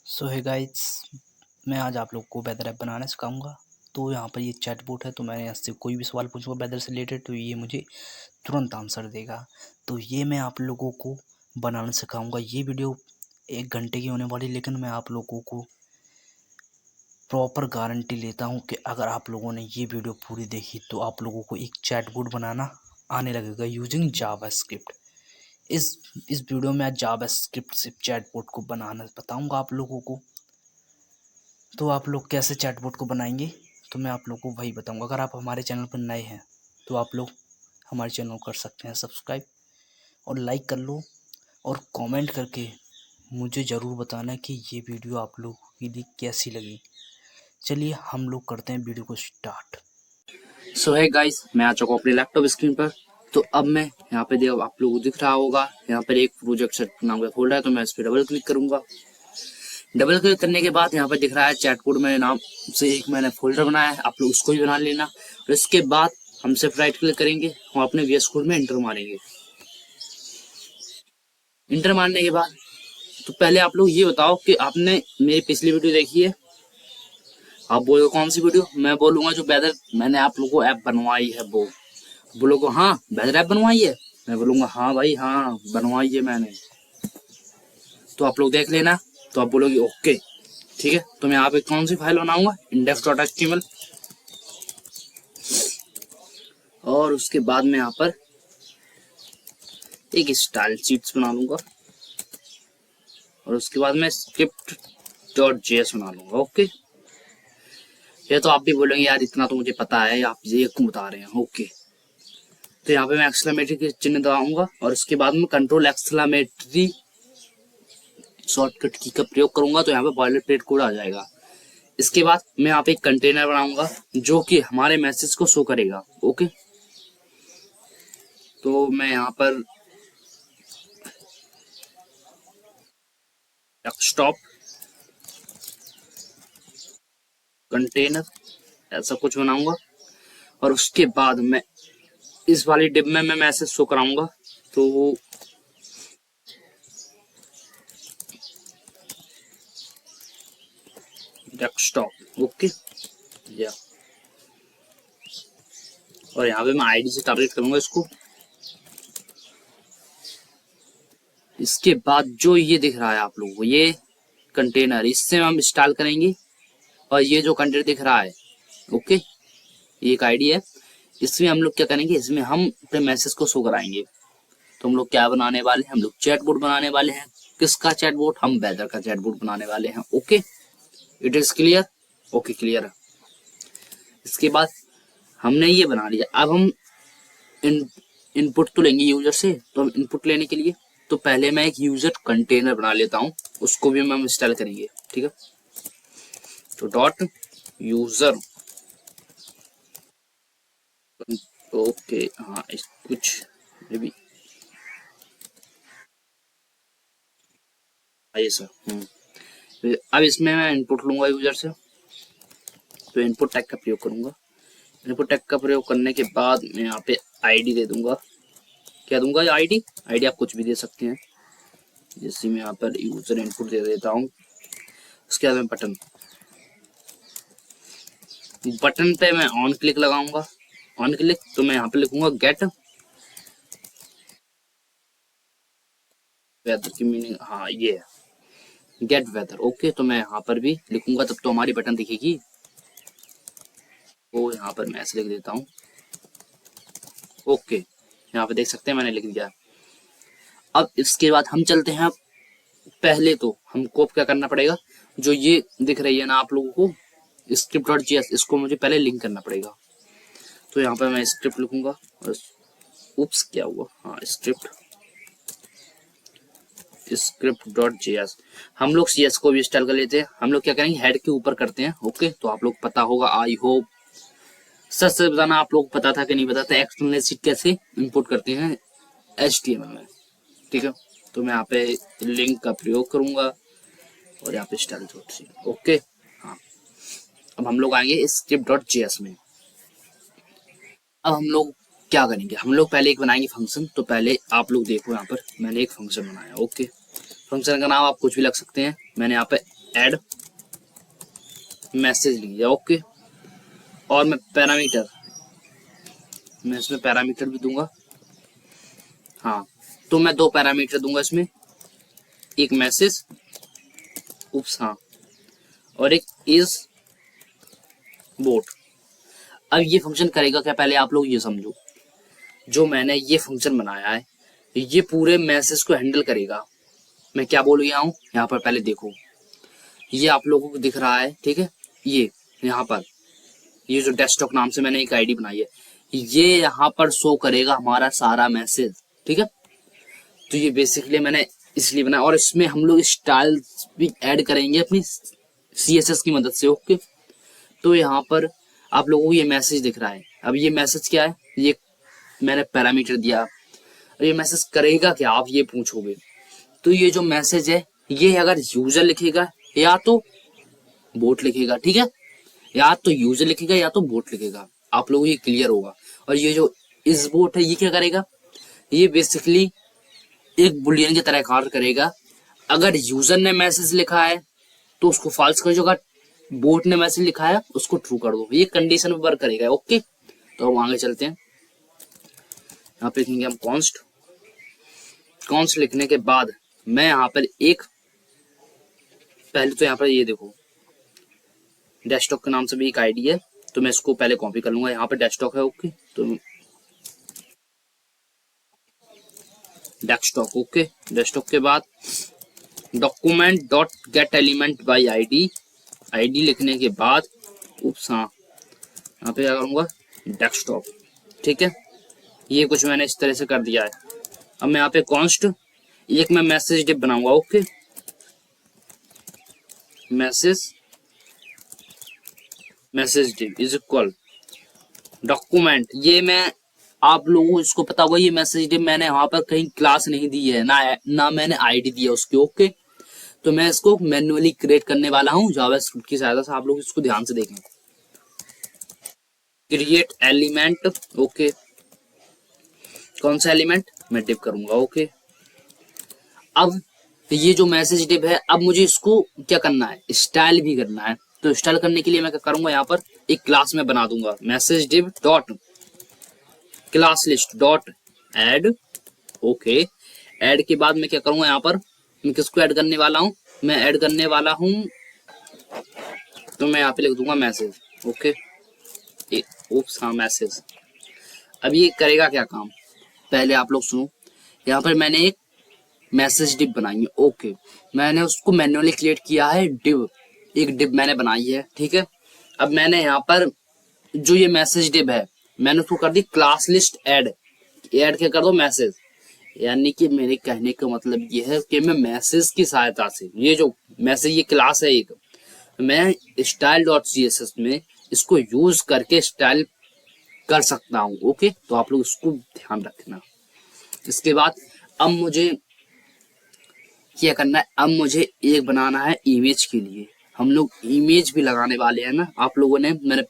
सो है गाइस, मैं आज आप लोग को वेदर ऐप बनाना सिखाऊंगा। तो यहाँ पर ये चैटबॉट है, तो मैं यहाँ से कोई भी सवाल पूछूंगा वेदर से रिलेटेड तो ये मुझे तुरंत आंसर देगा। तो ये मैं आप लोगों को बनाना सिखाऊंगा। ये वीडियो 1 घंटे की होने वाली, लेकिन मैं आप लोगों को प्रॉपर गारंटी लेता हूँ कि अगर आप लोगों ने ये वीडियो पूरी देखी तो आप लोगों को एक चैटबॉट बनाना आने लगेगा यूजिंग जावास्क्रिप्ट। इस वीडियो में आज जावास्क्रिप्ट से चैटबॉट को बनाना बताऊंगा आप लोगों को। तो आप लोग कैसे चैटबॉट को बनाएंगे तो मैं आप लोग को वही बताऊंगा। अगर आप हमारे चैनल पर नए हैं तो आप लोग हमारे चैनल को कर सकते हैं सब्सक्राइब और लाइक कर लो, और कमेंट करके मुझे ज़रूर बताना कि ये वीडियो आप लोग के लिए कैसी लगी। चलिए हम लोग करते हैं वीडियो को स्टार्ट। सो है गाइस, मैं आ चुका हूँ अपने लैपटॉप स्क्रीन पर। तो अब मैं यहाँ पे देखो, आप लोगों को दिख रहा होगा यहाँ पर एक प्रोजेक्ट सेट नाम का फोल्डर है। तो मैं इस पर डबल क्लिक करूंगा। डबल क्लिक करने के बाद यहाँ पर दिख रहा है चैटबॉट मेरे नाम से एक मैंने फोल्डर बनाया है, आप लोग उसको भी बना लेना। और इसके बाद हम सिर्फ राइट क्लिक करेंगे और अपने वीएस कोड में इंटर मारेंगे। इंटर मारने के बाद तो पहले आप लोग ये बताओ कि आपने मेरी पिछली वीडियो देखी है। आप बोलो कौन सी वीडियो? मैं बोलूंगा जो वेदर मैंने आप लोगों को ऐप बनवाई है वो। बोलोगे हाँ वेदर ऐप बनवाई है? मैं बोलूंगा हाँ भाई हाँ बनवाई है मैंने। तो आप लोग देख लेना। तो आप बोलोगे ओके ठीक है। तो मैं यहाँ पे कौन सी फाइल बनाऊंगा? index.html। और उसके बाद मैं यहाँ पर एक स्टाइल शीट्स बना लूंगा। और उसके बाद मैं script.js बना लूंगा। ओके, ये तो आप भी बोलेंगे यार इतना तो मुझे पता है, आप ये क्यों बता रहे हैं? ओके, तो यहाँ पे मैं एक्सक्लेमेटरी चिन्ह दबाऊंगा और उसके बाद में कंट्रोल एक्सक्लेमेटरी शॉर्टकट की का प्रयोग करूंगा। तो यहाँ पे बॉयलर प्लेट कोड आ जाएगा। इसके बाद मैं यहाँ पे एक कंटेनर बनाऊंगा जो कि हमारे मैसेज को शो करेगा। ओके, तो मैं यहाँ पर डेस्कटॉप कंटेनर ऐसा कुछ बनाऊंगा। और उसके बाद मैं इस वाली डिब में मैं मैसेज शो कराऊंगा। तो डेस्कटॉप ओके या, और यहाँ पे मैं आईडी से टारगेट करूंगा इसको। इसके बाद जो ये दिख रहा है आप लोगों को, ये कंटेनर, इससे हम इंस्टॉल करेंगे। और ये जो कंटेनर दिख रहा है ओके, ये एक आईडी है, इसमें हम लोग क्या करेंगे, इसमें हम अपने मैसेज को शो कराएंगे। तो हम लोग क्या बनाने वाले हैं? हम लोग चैटबॉट बनाने वाले हैं। किसका चैटबॉट? हम वेदर का चैटबॉट बनाने वाले हैं। Okay, it is clear? Okay clear है। इसके बाद हमने ये बना लिया। अब हम इनपुट तो लेंगे यूजर से। तो हम इनपुट लेने के लिए तो पहले मैं एक यूजर कंटेनर बना लेता हूँ, उसको भी हम इंस्टॉल करेंगे। ठीक है, तो डॉट यूजर ओके हाँ कुछ भी आइए सर। अब इसमें मैं इनपुट लूंगा यूजर से। तो इनपुट टैग का प्रयोग करूंगा। इनपुट टैग का प्रयोग करने के बाद मैं यहाँ पे आईडी दे दूंगा। क्या दूंगा? आईडी आईडी आप कुछ भी दे सकते हैं, जैसे मैं यहाँ पर यूजर इनपुट दे देता हूँ। उसके बाद में बटन बटन पे मैं ऑन क्लिक लगाऊंगा। ऑन क्लिक तो मैं यहाँ पे लिखूंगा गेट वेदर की मीनिंग, हाँ ये है गेट वेदर। ओके, तो मैं यहाँ पर भी लिखूंगा, तब तो हमारी बटन दिखेगी। तो यहाँ पर मैं ऐसे लिख देता हूँ। ओके, यहाँ पे देख सकते हैं मैंने लिख दिया। अब इसके बाद हम चलते हैं। पहले तो हमको क्या करना पड़ेगा, जो ये दिख रही है ना आप लोगों को script.js, इसको मुझे पहले लिंक करना पड़ेगा। तो यहाँ पर मैं स्क्रिप्ट लिखूंगा। उप्स क्या हुआ, हाँ script.js। हम लोग cs को भी इंस्टॉल कर लेते हैं। हम लोग क्या करेंगे, हेड के ऊपर करते हैं। ओके, तो आप लोग पता होगा, आई होप सच से बताना आप लोग पता था कि नहीं पता था एक्सटर्नल शीट कैसे इंपोर्ट करते हैं HTML में। ठीक है, तो मैं यहाँ पे लिंक का प्रयोग करूंगा और यहाँ पे स्टाइल ओके। हाँ, अब हम लोग आएंगे script.js में। अब हम लोग क्या करेंगे, हम लोग पहले एक बनाएंगे फंक्शन। तो पहले आप लोग देखो, यहाँ पर मैंने एक फंक्शन बनाया। ओके, फंक्शन का नाम आप कुछ भी लग सकते हैं। मैंने यहाँ पे ऐड मैसेज लिख दिया। ओके, और मैं पैरामीटर, मैं इसमें पैरामीटर भी दूंगा। हाँ, तो मैं 2 पैरामीटर दूंगा इसमें, एक मैसेज, उप्स हाँ, और एक इज बोट। अब ये फंक्शन करेगा क्या, पहले आप लोग ये समझो। जो मैंने ये फंक्शन बनाया है, ये पूरे मैसेज को हैंडल करेगा। मैं क्या बोल गया हूँ यहाँ पर, पहले देखो। ये आप लोगों को दिख रहा है, ठीक है। ये यहाँ पर, ये जो डेस्कटॉप नाम से मैंने एक आईडी बनाई है, ये यहाँ पर शो करेगा हमारा सारा मैसेज, ठीक है। तो ये बेसिकली मैंने इसलिए बनाया, और इसमें हम लोग स्टाइल भी ऐड करेंगे अपनी CSS की मदद से। ओके, तो यहाँ पर आप लोगों को ये मैसेज दिख रहा है। अब ये मैसेज क्या है, ये मैंने पैरामीटर दिया। और ये मैसेज करेगा क्या, आप ये पूछोगे। तो ये जो मैसेज है, ये अगर यूजर लिखेगा या तो बोट लिखेगा, ठीक है। या तो यूजर लिखेगा या तो बोट लिखेगा, आप लोगों को ये क्लियर होगा। और ये जो इस बोट है, ये क्या करेगा, ये बेसिकली एक बुलियन की तरह कार्य करेगा। अगर यूजर ने मैसेज लिखा है तो उसको फॉल्स कर दो, अगर बोट ने मैसेज लिखा है उसको ट्रू कर दो। ये कंडीशन पर वर्क करेगा। ओके, तो हम आगे चलते हैं। यहाँ पे लिखेंगे हम कॉन्स्ट लिखने के बाद मैं यहाँ पर एक, पहले तो यहाँ पर ये देखो डेस्कटॉप के नाम से भी एक आईडी है, तो मैं इसको पहले कॉपी कर लूंगा। यहाँ पे डेस्कटॉप है। ओके, तो डेस्कटॉप, ओके, डेस्कटॉप के बाद document dot gate element by ID लिखने के बाद उप्स हाँ, यहाँ पे क्या करूंगा, डेस्कटॉप, ठीक है। ये कुछ मैंने इस तरह से कर दिया है। अब मैं यहाँ पे कॉन्स्ट एक मैं मैसेज डिप बनाऊंगा। Okay, message div is equal document. ये मैं, आप लोगों को इसको पता होगा, ये मैसेज डिप मैंने वहां पर कहीं क्लास नहीं दी है, ना मैंने आईडी दी है उसकी। ओके, तो मैं इसको मैन्युअली क्रिएट करने वाला हूँ जावास्क्रिप्ट की सहायता से। आप लोग इसको ध्यान से देखें। क्रिएट एलिमेंट, ओके, कौन सा एलिमेंट, मैं डिप करूंगा। ओके, अब ये जो मैसेज डिप है, अब मुझे इसको क्या करना है, स्टाइल भी करना है। तो स्टाइल करने के लिए मैं क्या करूंगा, यहाँ पर एक क्लास में बना दूंगा, message div dot class list dot add. Okay, add के बाद मैं क्या करूंगा, यहाँ पर मैं किसको ऐड करने वाला हूँ, मैं ऐड करने वाला हूँ, तो मैं यहाँ पे लिख दूंगा मैसेज। ओके, ओप्स हाँ, मैसेज। अब ये करेगा क्या काम, पहले आप लोग सुनो। यहाँ पर मैंने एक मैसेज डिप बनाई है। ओके, मैंने उसको मैन्युअली क्रिएट किया है, डिव, एक डिप मैंने बनाई है, ठीक है। अब मैंने यहाँ पर जो ये मैसेज डिप है, मैंने उसको कर दी क्लास लिस्ट ऐड क्या कर दो, मैसेज। यानी कि मेरे कहने का मतलब ये है कि मैं मैसेज की सहायता से, ये जो मैसेज, ये क्लास है एक, मैं स्टाइल डॉट CSS में इसको यूज करके स्टाइल कर सकता हूँ। ओके, तो आप लोग इसको ध्यान रखना। इसके बाद अब मुझे क्या करना है, अब मुझे एक बनाना है इमेज के लिए। हम लोग इमेज भी लगाने वाले हैं ना, आप लोगों ने, मैंने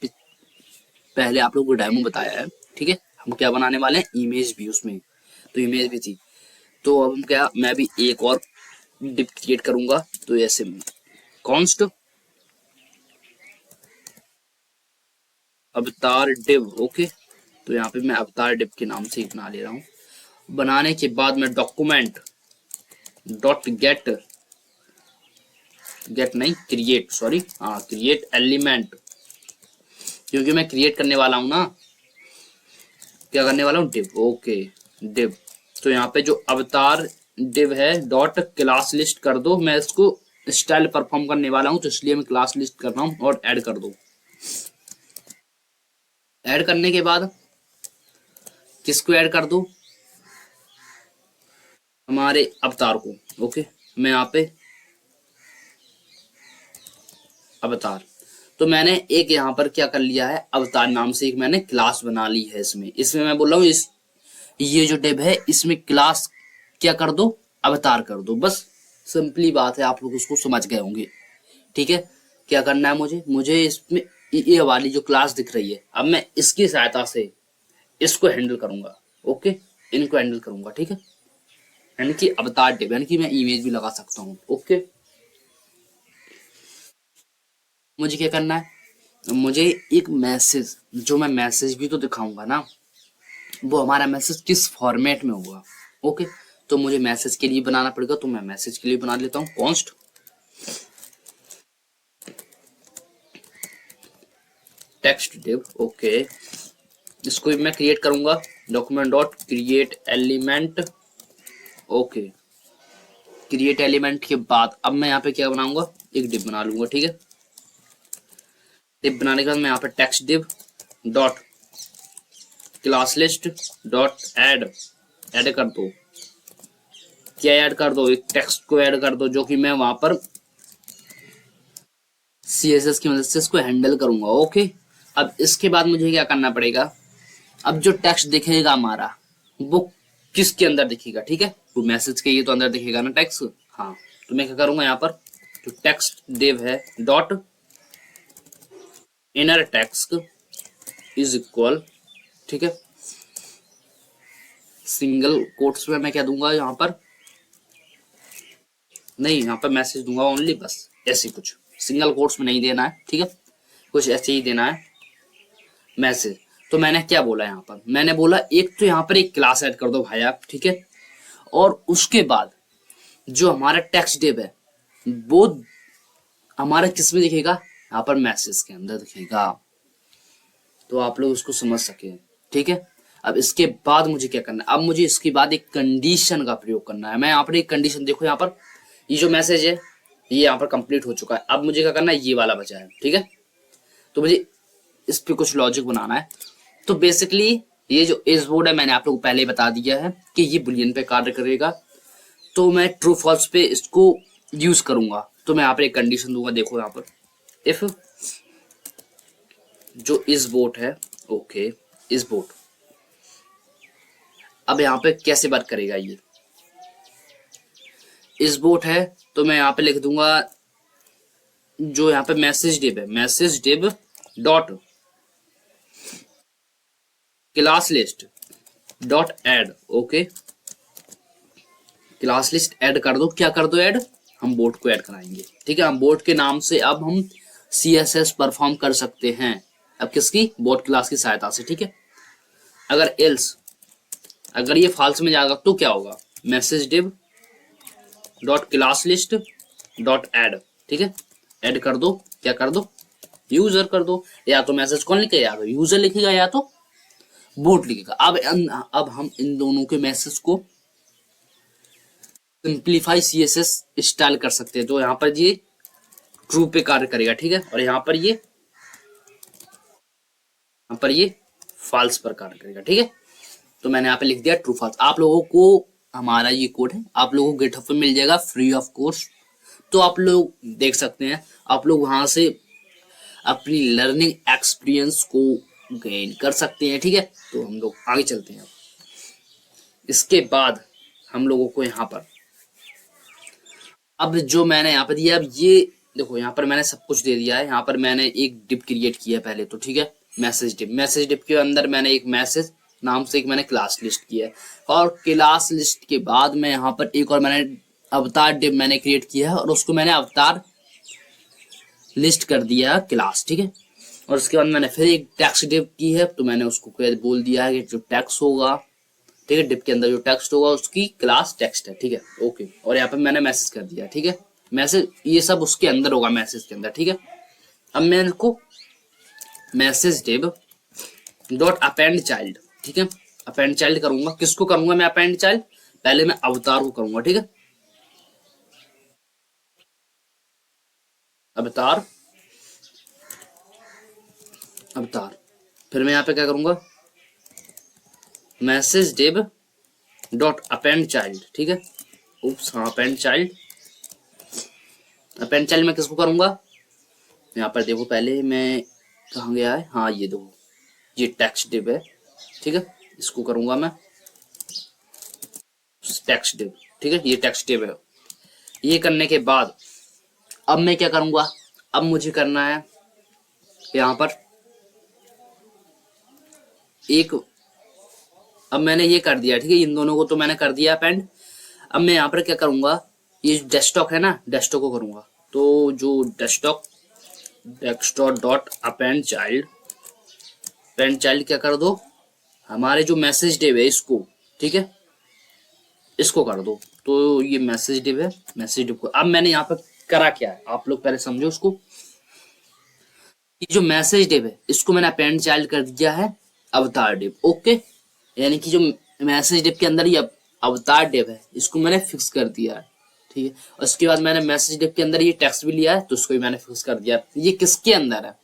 पहले आप लोगों को डेमो बताया है, ठीक है। हम क्या बनाने वाले हैं, इमेज भी, उसमें तो इमेज भी थी। तो अब हम क्या, मैं भी एक और डिप क्रिएट करूंगा। तो ऐसे कॉन्स्ट अवतार डिव। ओके, तो यहाँ पे मैं अवतार डिव के नाम से ही बना ले रहा हूँ। बनाने के बाद मैं डॉक्यूमेंट डॉट गेट नहीं, क्रिएट, सॉरी हाँ, क्रिएट एलिमेंट, क्योंकि मैं क्रिएट करने वाला हूँ ना, क्या करने वाला हूँ, डिव। Okay, div. तो यहाँ पे जो अवतार डिव है डॉट क्लास लिस्ट कर दो, मैं इसको स्टाइल परफॉर्म करने वाला हूँ, तो इसलिए मैं क्लास लिस्ट कर रहा हूँ, और ऐड कर दो। ऐड करने के बाद किसको ऐड कर दो, हमारे अवतार को। ओके, मैं यहाँ पे अवतार, तो मैंने एक यहाँ पर क्या कर लिया है, अवतार नाम से एक मैंने क्लास बना ली है। इसमें मैं बोल रहा हूँ, इस ये जो डिव है इसमें क्लास क्या कर दो, अवतार कर दो। बस सिंपली बात है, आप लोग उसको समझ गए होंगे, ठीक है। क्या करना है मुझे इसमें ये वाली जो क्लास दिख रही है, अब मैं इसकी सहायता से इसको हैंडल करूंगा। ओके, इनको हैंडल करूंगा, ठीक है। यानी कि अवतार डिव, यानी कि मैं इमेज भी लगा सकता हूँ। ओके, मुझे क्या करना है, मुझे एक मैसेज, जो मैं मैसेज भी तो दिखाऊंगा ना, वो हमारा मैसेज किस फॉर्मेट में होगा। ओके, तो मुझे मैसेज के लिए बनाना पड़ेगा, तो मैं मैसेज के लिए बना लेता हूँ कॉन्स्ट टेक्स्ट डिव। ओके, इसको भी मैं क्रिएट करूंगा, document dot create element. Okay, create element के बाद अब मैं यहाँ पे क्या बनाऊंगा, एक डिव बना लूंगा। ठीक है, डिव बनाने के बाद मैं यहाँ पे text div dot class list dot add कर दो। क्या ऐड कर दो, एक टेक्स्ट को ऐड कर दो, जो कि मैं वहां पर CSS की मदद से इसको हैंडल करूंगा। ओके, अब इसके बाद मुझे क्या करना पड़ेगा, अब जो टेक्स्ट दिखेगा हमारा वो किसके अंदर दिखेगा। ठीक है, तो मैसेज के ये तो अंदर दिखेगा ना टेक्स्ट। हाँ, तो मैं क्या करूंगा, यहाँ पर जो टेक्स्ट डिव है dot inner text is equal, ठीक है, सिंगल कोट्स में मैं क्या दूंगा यहाँ पर, नहीं यहाँ पर मैसेज दूंगा ओनली, बस ऐसे कुछ सिंगल कोट्स में नहीं देना है। ठीक है, कुछ ऐसे ही देना है मैसेज। तो मैंने क्या बोला यहाँ पर, मैंने बोला एक तो यहाँ पर एक क्लास ऐड कर दो भाई आप। ठीक है, और उसके बाद जो हमारा टेक्स्ट डिव है वो हमारा किस में दिखेगा, यहाँ पर मैसेज के अंदर दिखेगा, तो आप लोग उसको समझ सके। ठीक है, अब इसके बाद मुझे क्या करना है, अब मुझे इसके बाद एक कंडीशन का प्रयोग करना है। मैं यहाँ पर एक कंडीशन, देखो यहाँ पर ये जो मैसेज है ये यहाँ पर कंप्लीट हो चुका है। अब मुझे क्या करना है, ये वाला बचा है। ठीक है, तो मुझे इस पे कुछ लॉजिक बनाना है। तो बेसिकली ये जो इस बोर्ड है मैंने आप लोगों को पहले ही बता दिया है कि ये बुलियन पे कार्य करेगा, तो मैं ट्रू फॉल्स पे इसको यूज करूंगा। तो मैं यहाँ पर एक कंडीशन दूंगा, देखो यहाँ पर इफ जो इस बोट है, ओके इस बोट, अब यहाँ पे कैसे वर्क करेगा ये, इस बोट है तो मैं यहाँ पे लिख दूंगा जो यहाँ पे मैसेज डिव है, message div dot class list dot add. Okay, class list add कर दो, क्या कर दो ऐड, हम बोट को ऐड कराएंगे। ठीक है, हम बोट के नाम से अब हम CSS परफॉर्म कर सकते हैं, अब किसकी, बोट क्लास की सहायता से। ठीक है, अगर एल्स, अगर ये फॉल्स में जाएगा तो क्या होगा, message div dot class list dot add. ठीक है, ऐड कर दो, क्या कर दो, यूजर कर दो, या तो मैसेज कौन लिखेगा, या तो यूजर लिखेगा या तो बोट लिखेगा। अब हम इन दोनों के मैसेज को सिंप्लीफाई CSS स्टाइल कर सकते हैं, तो यहाँ पर ये ट्रू पे कार्य करेगा। ठीक है, और यहाँ पर ये फॉल्स पर कार्य करेगा। ठीक है, तो मैंने यहाँ पे लिख दिया ट्रू फॉल्स। आप लोगों को हमारा ये कोड है आप लोगों को गिटहब पे मिल जाएगा फ्री ऑफ कॉस्ट, तो आप लोग देख सकते हैं, आप लोग वहां से अपनी लर्निंग एक्सपीरियंस को गेन कर सकते हैं। ठीक है, तो हम लोग आगे चलते हैं। इसके बाद हम लोगों को यहाँ पर अब जो मैंने यहाँ पर दिया, अब ये देखो यहाँ पर मैंने सब कुछ दे दिया है। यहाँ पर मैंने एक डिप क्रिएट किया पहले तो, ठीक है, मैसेज डिप के अंदर मैंने एक मैसेज नाम से एक मैंने क्लास लिस्ट किया है, और क्लास लिस्ट के बाद में यहाँ पर एक और मैंने अवतार डिप मैंने क्रिएट किया है, और उसको मैंने अवतार लिस्ट कर दिया क्लास। ठीक है, और उसके बाद मैंने फिर एक टेक्स्ट डिप की है, तो मैंने उसको बोल दिया है कि जो टेक्स्ट होगा, ठीक है, डिप के अंदर जो टेक्स्ट होगा उसकी क्लास टेक्स्ट है। ठीक है, ओके, और यहाँ पे मैंने मैसेज कर दिया। ठीक है, मैसेज ये सब उसके अंदर होगा, मैसेज के अंदर। ठीक है, अब मैं इनको message div dot append child, ठीक है, अपेंड चाइल्ड करूंगा। किसको करूंगा मैं अपेंड चाइल्ड, पहले मैं अवतार को करूंगा। ठीक है, अवतार फिर मैं यहाँ पे क्या करूंगा, message div dot append child. ठीक है, उप्स, हाँ अपेंड चाइल्ड मैं किसको करूंगा, यहाँ पर देखो पहले मैं कहाँ गया है, हाँ ये देखो ये टेक्स्ट डिव है। ठीक है, इसको करूंगा मैं टेक्स्ट डिव। ठीक है, ये टेक्स्ट डिव है। ये करने के बाद अब मैं क्या करूंगा, अब मुझे करना है यहाँ पर एक, अब मैंने ये कर दिया। ठीक है, इन दोनों को तो मैंने कर दिया अपेंड। अब मैं यहाँ पर क्या करूंगा, ये डेस्कटॉप है ना, डेस्कटॉप को करूंगा। तो जो desktop desktop dot append child, append child क्या कर दो, हमारे जो मैसेज डिव है इसको, ठीक है, इसको कर दो। तो ये मैसेज डिव है, मैसेज डिव को अब मैंने यहाँ पे करा क्या है, आप लोग पहले समझो उसको। ये जो मैसेज डिव है इसको मैंने अपेंड चाइल्ड कर दिया है अवतार डिव, ओके। यानी कि जो मैसेज डिव के अंदर ये अवतार डिव है इसको मैंने फिक्स कर दिया है, ठीक है। और उसके बाद मैंने मैसेज डिव के अंदर ये टेक्स्ट भी लिया है तो उसको भी मैंने फिक्स कर दिया। ये किसके अंदर है,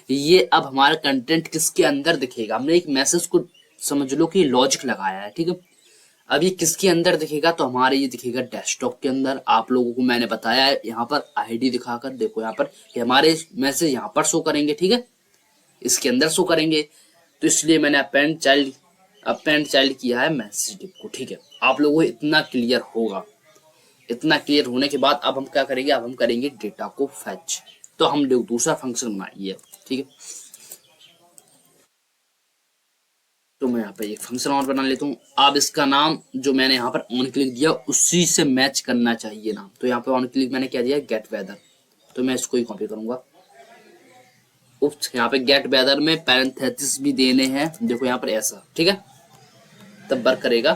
ये अब हमारा कंटेंट किसके अंदर दिखेगा, हमने एक मैसेज को समझ लो कि लॉजिक लगाया है, ठीक है। अब ये किसके अंदर दिखेगा, तो हमारे ये दिखेगा डेस्कटॉप के अंदर। आप लोगों को मैंने बताया है यहाँ पर आईडी दिखाकर, देखो यहाँ पर कि हमारे मैसेज यहाँ पर शो करेंगे, ठीक है, इसके अंदर शो करेंगे। तो इसलिए मैंने अपेंड चाइल्ड किया है मैसेज डिव को, ठीक है। आप लोगों को इतना क्लियर होगा। इतना क्लियर होने के बाद अब हम क्या करेंगे, अब हम करेंगे डेटा को फैच। तो हम दूसरा फंक्शन बनाइए, ठीक है। तो मैं यहाँ पे एक फंक्शन और बना लेता हूँ। अब इसका नाम जो मैंने यहाँ पर ऑन क्लिक दिया उसी से मैच करना चाहिए नाम। तो यहाँ पे ऑन क्लिक मैंने क्या दिया, गेट वेदर। तो मैं इसको ही कॉपी करूंगा। उप्स, यहाँ पे गेट वेदर में पैरेंथेसिस भी देने हैं, देखो यहाँ पर ऐसा, ठीक है, तब वर्क करेगा।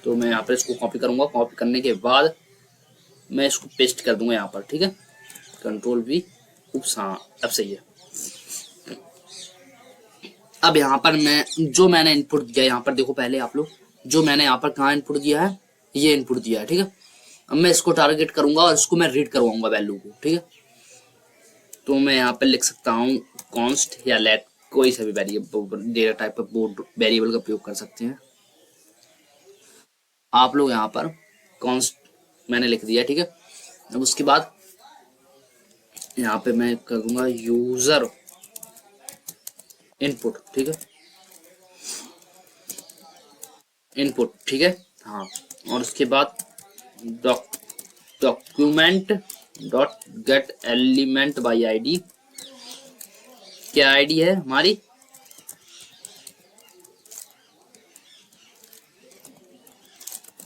तो मैं यहाँ पर इसको कॉपी करूंगा। कॉपी करने के बाद मैं इसको पेस्ट कर दूंगा यहाँ पर, ठीक है, कंट्रोल वी। उप्स, हाँ अब सही है। अब यहाँ पर मैंने इनपुट दिया, यहाँ पर देखो पहले आप लोग, जो मैंने यहाँ पर कहाँ इनपुट दिया है, ये इनपुट दिया है, ठीक है। अब मैं इसको टारगेट करूंगा और इसको मैं रीड करवाऊंगा वैल्यू को, ठीक है। तो मैं यहाँ पर लिख सकता हूँ कॉन्स्ट या लेट, कोई सा भी वेरिएबल डेटा टाइप पर वेरिएबल का उपयोग कर सकते हैं आप लोग। यहाँ पर कॉन्स्ट मैंने लिख दिया, ठीक है। अब उसके बाद यहाँ पे मैं कर दूंगा यूजर इनपुट, ठीक है, इनपुट, ठीक है, हाँ। और उसके बाद document dot gate element by ID. क्या आईडी है हमारी,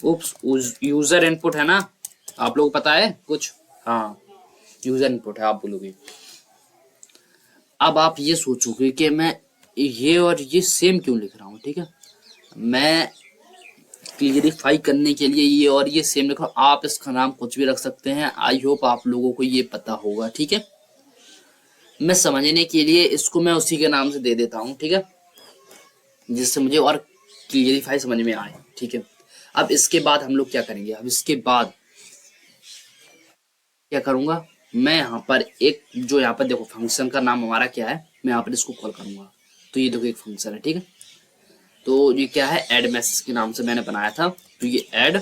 उप्स, यूजर इनपुट है ना, आप लोग पता है कुछ, हाँ यूजर इनपुट है आप बोलोगे। अब आप ये सोचोगे कि मैं ये और ये सेम क्यों लिख रहा हूँ, ठीक है। मैं क्लियरिफाई करने के लिए ये और ये सेम लिख रहा हूँ। आप इसका नाम कुछ भी रख सकते हैं। आई होप आप लोगों को ये पता होगा, ठीक है। मैं समझने के लिए इसको मैं उसी के नाम से दे देता हूँ, ठीक है, जिससे मुझे और क्लियरिफाई समझ में आए, ठीक है। अब इसके बाद हम लोग क्या करेंगे, अब इसके बाद क्या करूंगा, मैं यहाँ पर एक, जो यहाँ पर देखो फंक्शन का नाम हमारा क्या है, मैं यहाँ पर इसको कॉल करूंगा। तो ये देखो एक फंक्शन है, ठीक है। तो ये क्या है, ऐड मैसेज के नाम से मैंने बनाया था। तो ये ऐड,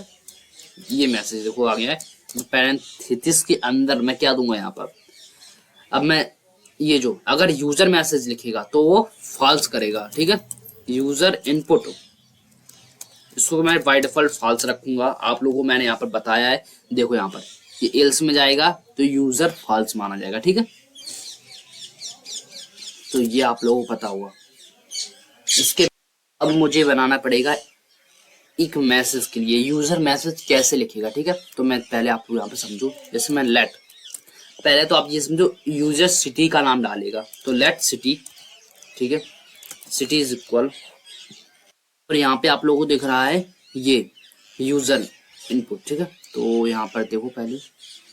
ये मैसेज देखो आ गया है। तो पैरेंथेसिस के अंदर मैं क्या दूंगा यहाँ पर, अब मैं ये जो अगर यूजर मैसेज लिखेगा तो वो फॉल्स करेगा, ठीक है। यूजर इनपुट, इसको मैं बाय डिफॉल्ट फॉल्स रखूंगा। आप लोगों को मैंने यहाँ पर बताया है, देखो यहाँ पर ये एल्स में जाएगा तो यूजर फॉल्स माना जाएगा, ठीक है। तो ये आप लोगों को पता होगा। इसके अब मुझे बनाना पड़ेगा एक मैसेज के लिए, यूजर मैसेज कैसे लिखेगा, ठीक है। तो मैं पहले आप लोग यहाँ पे समझो, जैसे मैं लेट, पहले तो आप ये समझो यूजर सिटी का नाम डालेगा, तो लेट सिटी, ठीक है, सिटी इज इक्वल, और यहाँ पे आप लोगों को दिख रहा है ये यूजर इनपुट, ठीक है। तो यहाँ पर देखो पहले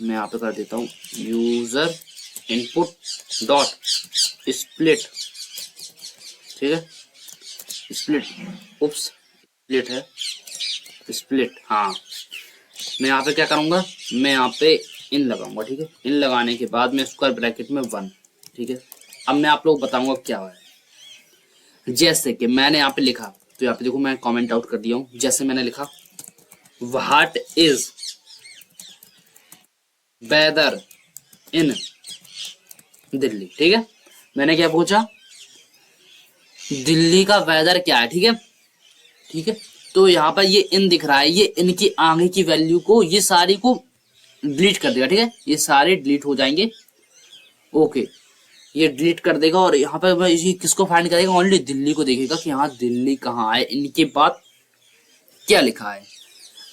मैं यहाँ पे कर देता हूँ यूजर इनपुट डॉट स्प्लिट, ठीक है, स्प्लिट, उप्स स्प्लिट है, स्प्लिट, हाँ। मैं यहाँ पे क्या करूंगा, मैं यहाँ पे इन लगाऊंगा, ठीक है। इन लगाने के बाद मैं स्क्वायर ब्रैकेट में 1, ठीक है। अब मैं आप लोग बताऊंगा क्या है। जैसे कि मैंने यहाँ पे लिखा, तो यहाँ पे देखो मैं कमेंट आउट कर दिया हूँ। जैसे मैंने लिखा व्हाट इज वेदर इन दिल्ली, ठीक है। मैंने क्या पूछा, दिल्ली का वेदर क्या है, ठीक है, ठीक है। तो यहाँ पर ये इन दिख रहा है, ये इनकी आगे की वैल्यू को, ये सारी को डिलीट कर देगा, ठीक है। ये सारे डिलीट हो जाएंगे, ओके, ये डिलीट कर देगा। और यहाँ पर इसी किसको फाइंड करेगा, ओनली दिल्ली को देखेगा कि हाँ दिल्ली कहाँ है, इनके बाद क्या लिखा है।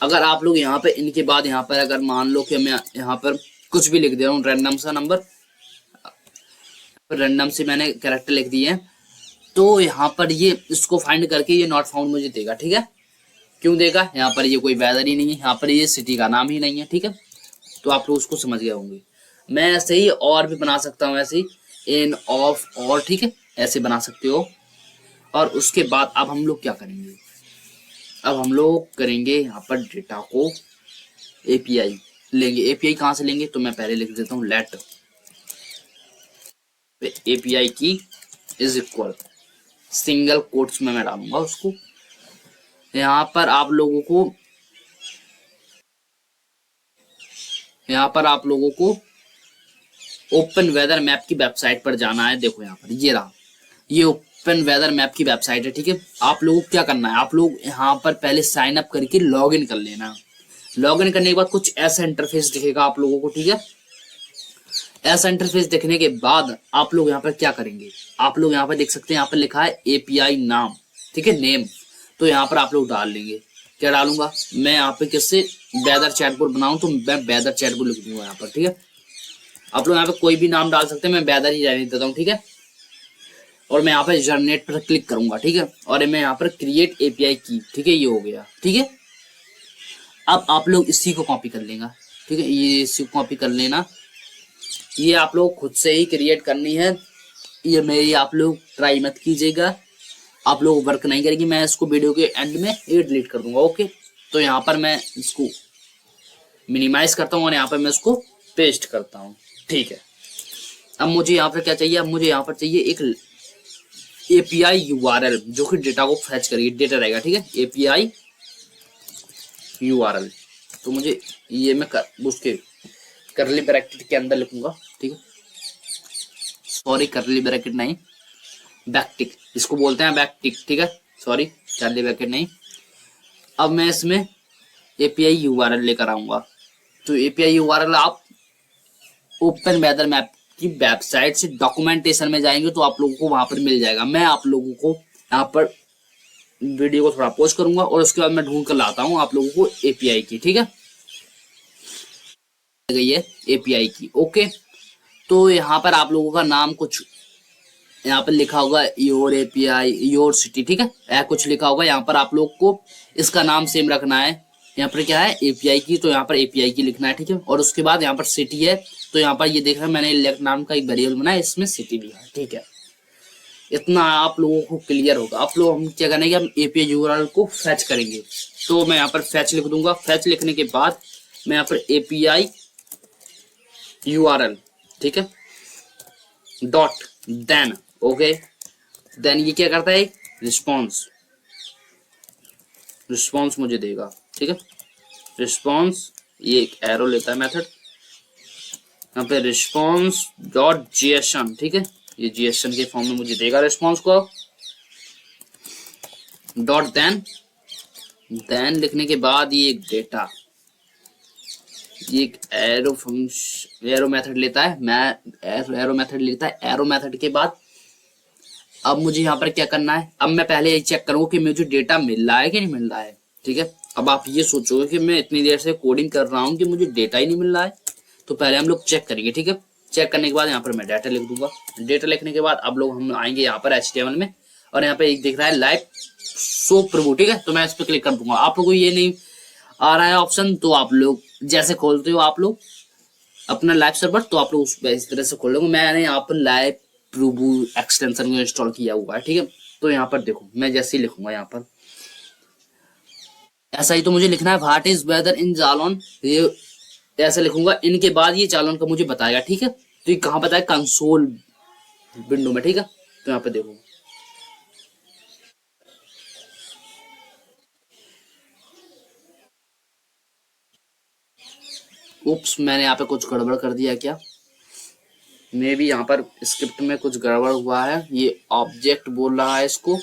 अगर आप लोग यहाँ पे इनके बाद यहाँ पर अगर मान लो कि मैं यहाँ पर कुछ भी लिख दे रहा हूँ, रैंडम सा नंबर, रैंडम से मैंने कैरेक्टर लिख दिए हैं, तो यहाँ पर ये इसको फाइंड करके ये नॉट फाउंड मुझे देगा। ठीक है, क्यों देगा? यहाँ पर ये कोई वेदर ही नहीं है, यहाँ पर ये सिटी का नाम ही नहीं है। ठीक है, तो आप लोग उसको समझ गए होंगे। मैं ऐसे ही और भी बना सकता हूँ, ऐसे ही इन ऑफ और, ठीक है, ऐसे बना सकते हो। और उसके बाद अब हम लोग क्या करेंगे, अब हम लोग करेंगे यहाँ पर डेटा को एपीआई लेंगे। एपीआई कहाँ से लेंगे, तो मैं पहले लिख देता हूँ लेट एपीआई की इज इक्वल, सिंगल कोट्स में मैं डालूंगा उसको। यहाँ पर आप लोगों को ओपन वेदर मैप की वेबसाइट पर जाना है। देखो यहाँ पर ये रहा, ये ओपन वेदर मैप की वेबसाइट है। ठीक है, आप लोगों को क्या करना है, आप लोग यहाँ पर पहले साइन अप करके लॉग इन कर लेना। लॉग इन करने के बाद कुछ ऐसा इंटरफेस दिखेगा आप लोगों को। ठीक है, ऐसा इंटरफेस देखने के बाद आप लोग यहाँ पर क्या करेंगे, आप लोग यहाँ पर देख सकते हैं, यहाँ पर लिखा है एपीआई नाम, ठीक है, नेम। तो यहाँ पर आप लोग डाल लेंगे। क्या डालूंगा मैं यहाँ पे, किससे वेदर चैटबॉट बनाऊं, तो मैं वेदर चैटबॉट लिख दूंगा यहाँ पर। ठीक है, आप लोग यहाँ पे कोई भी नाम डाल सकते हैं, मैं वेदर ही रहने देता हूँ। ठीक है, और मैं यहाँ पर जनरेट पर क्लिक करूंगा। ठीक है, और मैं यहाँ पर क्रिएट एपीआई की, ठीक है, ये हो गया। ठीक है, अब आप लोग इसी को कॉपी कर लेगा। ठीक है, ये इसी को कॉपी कर लेना। ये आप लोग खुद से ही क्रिएट करनी है, ये मेरी आप लोग ट्राई मत कीजिएगा, आप लोग वर्क नहीं करेगी। मैं इसको वीडियो के एंड में ये डिलीट कर दूंगा। ओके, तो यहाँ पर मैं इसको मिनिमाइज करता हूँ और यहाँ पर मैं इसको पेस्ट करता हूँ। ठीक है, अब मुझे यहाँ पर क्या चाहिए, अब मुझे यहाँ पर चाहिए एक एपीआई यूआरएल जो कि डेटा को फैच करेगी, डेटा रहेगा। ठीक है, एपीआई यूआरएल, तो मुझे ये मैं उसके करली ब्रैकेट के अंदर लिखूंगा। ठीक है, सॉरी करली ब्रैकेट नहीं, बैकटिक इसको बोलते हैं, बैकटिक। ठीक है, सॉरी करली ब्रैकेट नहीं। अब मैं इसमें एपीआई यूआरएल लेकर आऊंगा। तो एपीआई यूआरएल आप ओपन वेदर मैप की वेबसाइट से डॉक्यूमेंटेशन में जाएंगे तो आप लोगों को वहां पर मिल जाएगा। मैं आप लोगों को यहाँ पर वीडियो को थोड़ा पॉज करूंगा और उसके बाद मैं ढूंढ कर लाता हूँ आप लोगों को एपीआई की। ठीक है, गई है एपीआई की। ओके, तो यहाँ पर आप लोगों का नाम कुछ यहाँ पर लिखा होगा, योर एपीआई योर सिटी। ठीक है, कुछ लिखा होगा। यहाँ पर आप लोग को इसका नाम सेम रखना है। यहाँ पर क्या है, एपीआई की, तो यहाँ पर एपीआई की लिखना है। ठीक है, और उसके बाद यहाँ पर सिटी है, तो यहाँ पर ये देख रहे हैं मैंने इलेक्ट नाम का एक वेरिएबल बनाया, इसमें सिटी लिखा है। ठीक है, इतना आप लोगों को क्लियर होगा। आप लोग हम क्या करेंगे, हम एपीआई यूआरएल को फैच करेंगे। तो मैं यहाँ पर फैच लिख दूंगा। फैच लिखने के बाद मैं यहाँ पर एपीआई यूआरएल, ठीक है, डॉट देन, ओके, देन ये क्या करता है, रिस्पॉन्स मुझे देगा। ठीक है, रिस्पॉन्स, ये एक एरो लेता है मेथड, यहाँ पे रिस्पॉन्स डॉट जीएसएन। ठीक है, ये जीएसएन के फॉर्म में मुझे देगा रिस्पॉन्स को। डॉट देन लिखने के बाद ये एक डेटा, ये एक एरो फंक्शन, एरो मेथड लेता है, मैं एरो मेथड लेता है। एरो मेथड के बाद अब मुझे यहाँ पर क्या करना है, अब मैं पहले ये चेक करूंगा कि मुझे डेटा मिल रहा है कि नहीं मिल रहा है। ठीक है, अब आप ये सोचोगे कि मैं इतनी देर से कोडिंग कर रहा हूँ कि मुझे डेटा ही नहीं मिल रहा है, तो पहले हम लोग चेक करेंगे। ठीक है, चेक करने के बाद यहाँ पर मैं डाटा लिख दूंगा। डेटा लिखने के बाद अब लोग हम आएंगे यहाँ पर HTML में, और यहाँ पे एक दिख रहा है लाइव शो प्रीव्यू। ठीक है, तो मैं इस पर क्लिक कर दूंगा। आप लोगों को ये नहीं आ रहा है ऑप्शन, तो आप लोग जैसे खोलते हो आप लोग अपना लाइव सर्वर, तो आप लोग इस तरह से खोल लोगे। मैंने यहाँ पर लाइव प्रीव्यू एक्सटेंशन को इंस्टॉल किया हुआ है। ठीक है, तो यहाँ पर देखो मैं जैसे ही लिखूंगा यहाँ पर ऐसा ही, तो मुझे लिखना है व्हाट इज वेदर इन जालौन, ये ऐसे लिखूंगा। इनके बाद ये जालौन का मुझे बताएगा। ठीक है, तो ये कहाँ बताया, कंसोल विंडो में। ठीक है, तो यहाँ पे देखो उप्स, मैंने यहाँ पे कुछ गड़बड़ कर दिया क्या, मे भी यहाँ पर स्क्रिप्ट में कुछ गड़बड़ हुआ है। ये ऑब्जेक्ट बोल रहा है इसको,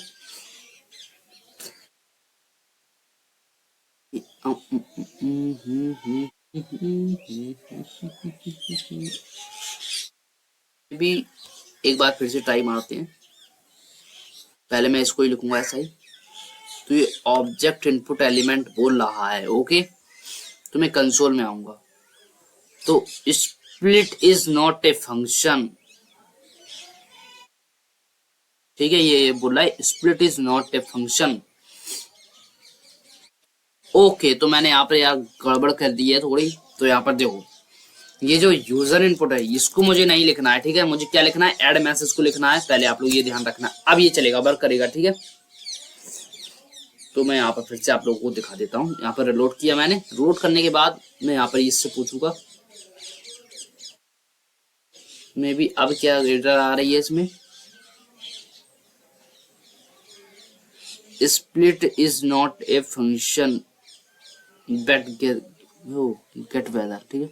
भी एक बार फिर से ट्राई मारते हैं। पहले मैं इसको ही लिखूंगा ऐसा ही। तो ये ऑब्जेक्ट इनपुट एलिमेंट बोल रहा है। ओके, तो मैं कंसोल में आऊंगा। तो split is not a function, ठीक है, ये बोल रहा है split is not a function. Okay, तो मैंने यहाँ पर यार गड़बड़ कर दी है थोड़ी। तो यहाँ पर देखो, ये जो यूजर इनपुट है इसको मुझे नहीं लिखना है, ठीक है। मुझे क्या लिखना है, ऐड मैसेज को लिखना है। पहले आप लोग ये ध्यान रखना। अब ये चलेगा, वर्क करेगा, ठीक है। तो मैं यहाँ पर फिर से आप लोगों को दिखा देता हूँ। यहाँ पर रिलोड किया मैंने। रिलोड करने के बाद मैं यहाँ पर इससे पूछूंगा मे बी अब क्या एरर आ रही है इसमें। Split is not a function bet get weather, ठीक है।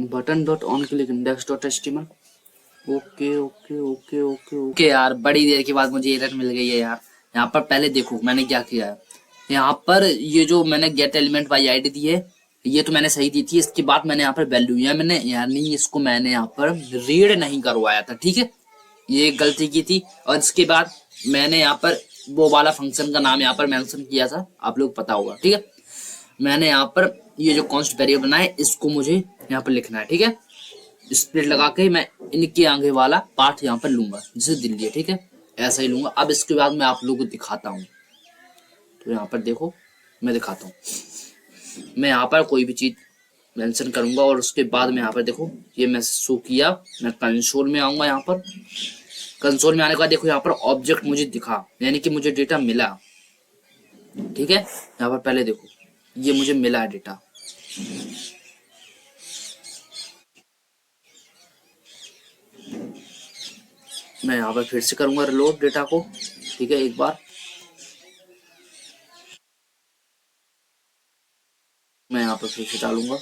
Button dot on click index dot HTML. Okay okay okay okay okay यार, बड़ी देर के बाद मुझे एरर मिल गई है यार। यहाँ पर पहले देखो मैंने क्या किया है। यहाँ पर ये जो मैंने गेट एलिमेंट बाई आईडी दी है, ये तो मैंने सही दी थी। इसके बाद मैंने यहाँ पर वैल्यू या मैंने यानी इसको मैंने यहाँ पर रीड नहीं करवाया था, ठीक है। ये गलती की थी। और इसके बाद मैंने यहाँ पर वो वाला फंक्शन का नाम यहाँ पर मेंशन किया था, आप लोग पता होगा, ठीक है। मैंने यहाँ पर ये जो कॉन्स्ट वेरिएबल बना है इसको मुझे यहाँ पर लिखना है, ठीक है। स्प्लिट लगा के मैं इनके आगे वाला पार्ट यहाँ पर लूंगा, जैसे दिल्ली है, ठीक है। ऐसा ही लूंगा। अब इसके बाद मैं आप लोगों को दिखाता हूँ। तो यहाँ पर देखो मैं दिखाता हूँ। मैं यहाँ पर कोई भी चीज मेंशन करूंगा और उसके बाद मैं यहाँ पर देखो ये मैं शो किया। मैं कंसोल में आऊंगा। यहाँ पर कंसोल में आने के बाद देखो यहाँ पर ऑब्जेक्ट मुझे दिखा, यानी कि मुझे डेटा मिला, ठीक है। यहाँ पर पहले देखो ये मुझे मिला है डेटा। मैं यहाँ पर फिर से करूंगा रिलोड डेटा को, ठीक है। एक बार मैं यहाँ पर फिर से डालूंगा।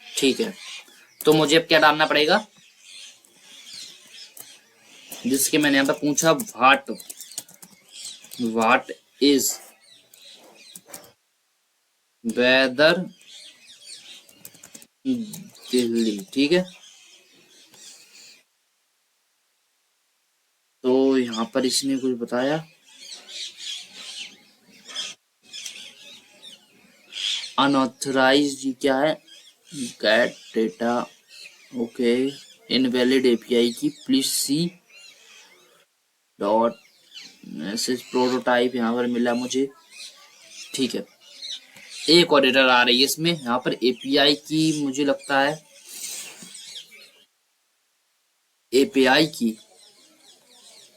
ठीक है, तो मुझे अब क्या डालना पड़ेगा, जिसके मैंने यहाँ पर पूछा व्हाट इज वेदर दिल्ली, ठीक है। तो यहाँ पर इसने कुछ बताया, अनऑथराइज्ड क्या है, get data, okay, invalid API key, please see dot message prototype यहाँ पर मिला मुझे, ठीक है। एक और एरर आ रही है इसमें, यहाँ पर एपीआई की मुझे लगता है एपीआई की।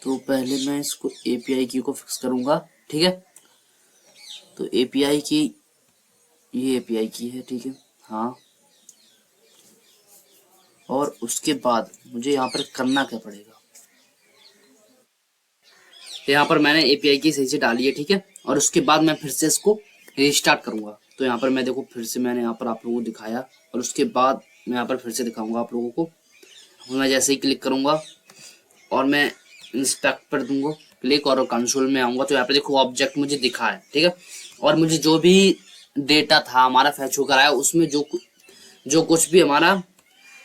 तो पहले मैं इसको एपीआई की को फिक्स करूंगा, ठीक है। तो एपीआई की, ये एपीआई की है, ठीक है, हाँ। और उसके बाद मुझे यहाँ पर करना क्या पड़ेगा, यहाँ पर मैंने एपीआई की सही से डाली है, ठीक है। और उसके बाद मैं फिर से इसको रिस्टार्ट करूंगा। तो यहाँ पर मैं देखो फिर से मैंने यहाँ पर आप लोगों को दिखाया और उसके बाद मैं यहाँ पर फिर से दिखाऊंगा आप लोगों को। मैं जैसे ही क्लिक करूंगा और मैं इंस्पेक्ट पर दूंगा क्लिक और कंसोल में आऊंगा, तो यहाँ पे देखो ऑब्जेक्ट मुझे दिखा है, ठीक है। और मुझे जो भी डेटा था हमारा फैच होकर आया, उसमें जो कुछ भी हमारा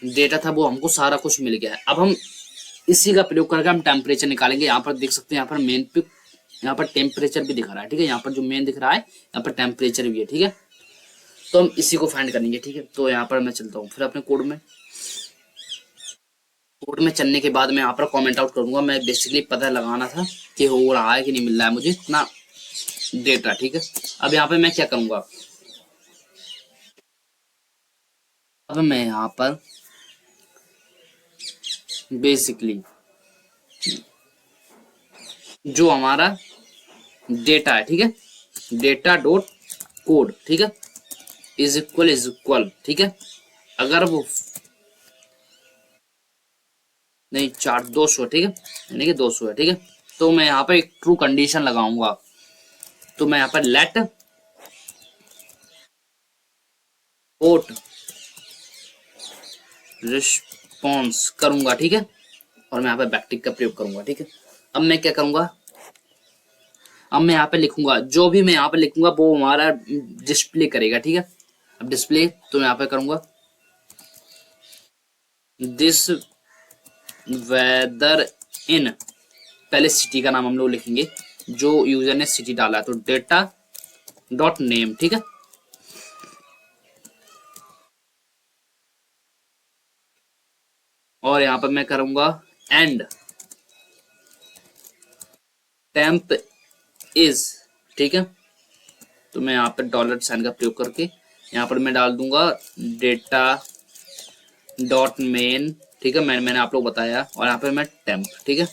डेटा था वो हमको सारा कुछ मिल गया है। अब हम इसी का प्रयोग करके हम टेम्परेचर निकालेंगे। यहाँ पर देख सकते हैं, यहाँ पर मेन पे यहाँ पर टेम्परेचर भी दिखा रहा है, ठीक है। यहाँ पर जो मेन दिख रहा है यहाँ पर टेम्परेचर भी है, ठीक है। तो हम इसी को फाइंड करेंगे, ठीक है। तो यहाँ पर मैं चलता हूँ फिर अपने कोड में चलने के बाद मैं यहाँ पर कमेंट आउट करूंगा। मैं बेसिकली पता लगाना था कि हो रहा है कि नहीं मिल रहा है मुझे इतना डेटा, ठीक है। अब यहाँ पे मैं क्या करूंगा, अब मैं यहाँ पर बेसिकली जो हमारा डेटा है, ठीक है, डेटा डॉट कोड, ठीक है, इज इक्वल, ठीक है। अगर वो नहीं 200, ठीक है, यानी कि 200 है, ठीक है। तो मैं यहाँ पे एक ट्रू कंडीशन लगाऊंगा। तो मैं यहाँ पर लेट पोर्ट रिस्पॉन्स करूंगा, ठीक है। और मैं यहाँ पे बैकटिक का प्रयोग करूंगा, ठीक है। अब मैं क्या करूंगा, अब मैं यहाँ पे लिखूंगा, जो भी मैं यहाँ पे लिखूंगा वो हमारा डिस्प्ले करेगा, ठीक है। अब डिस्प्ले तो मैं यहाँ पे करूंगा दिस वेदर इन, पहले सिटी का नाम हम लोग लिखेंगे जो यूजर ने सिटी डाला है, तो डेटा डॉट नेम, ठीक है। और यहाँ पर मैं करूंगा एंड टेम्प इज, ठीक है। तो मैं यहाँ पर डॉलर साइन का प्रयोग करके यहाँ पर मैं डाल दूंगा डेटा डॉट मेन, ठीक है। मैंने आप लोग बताया, और यहाँ पर मैं टेम्प, ठीक है।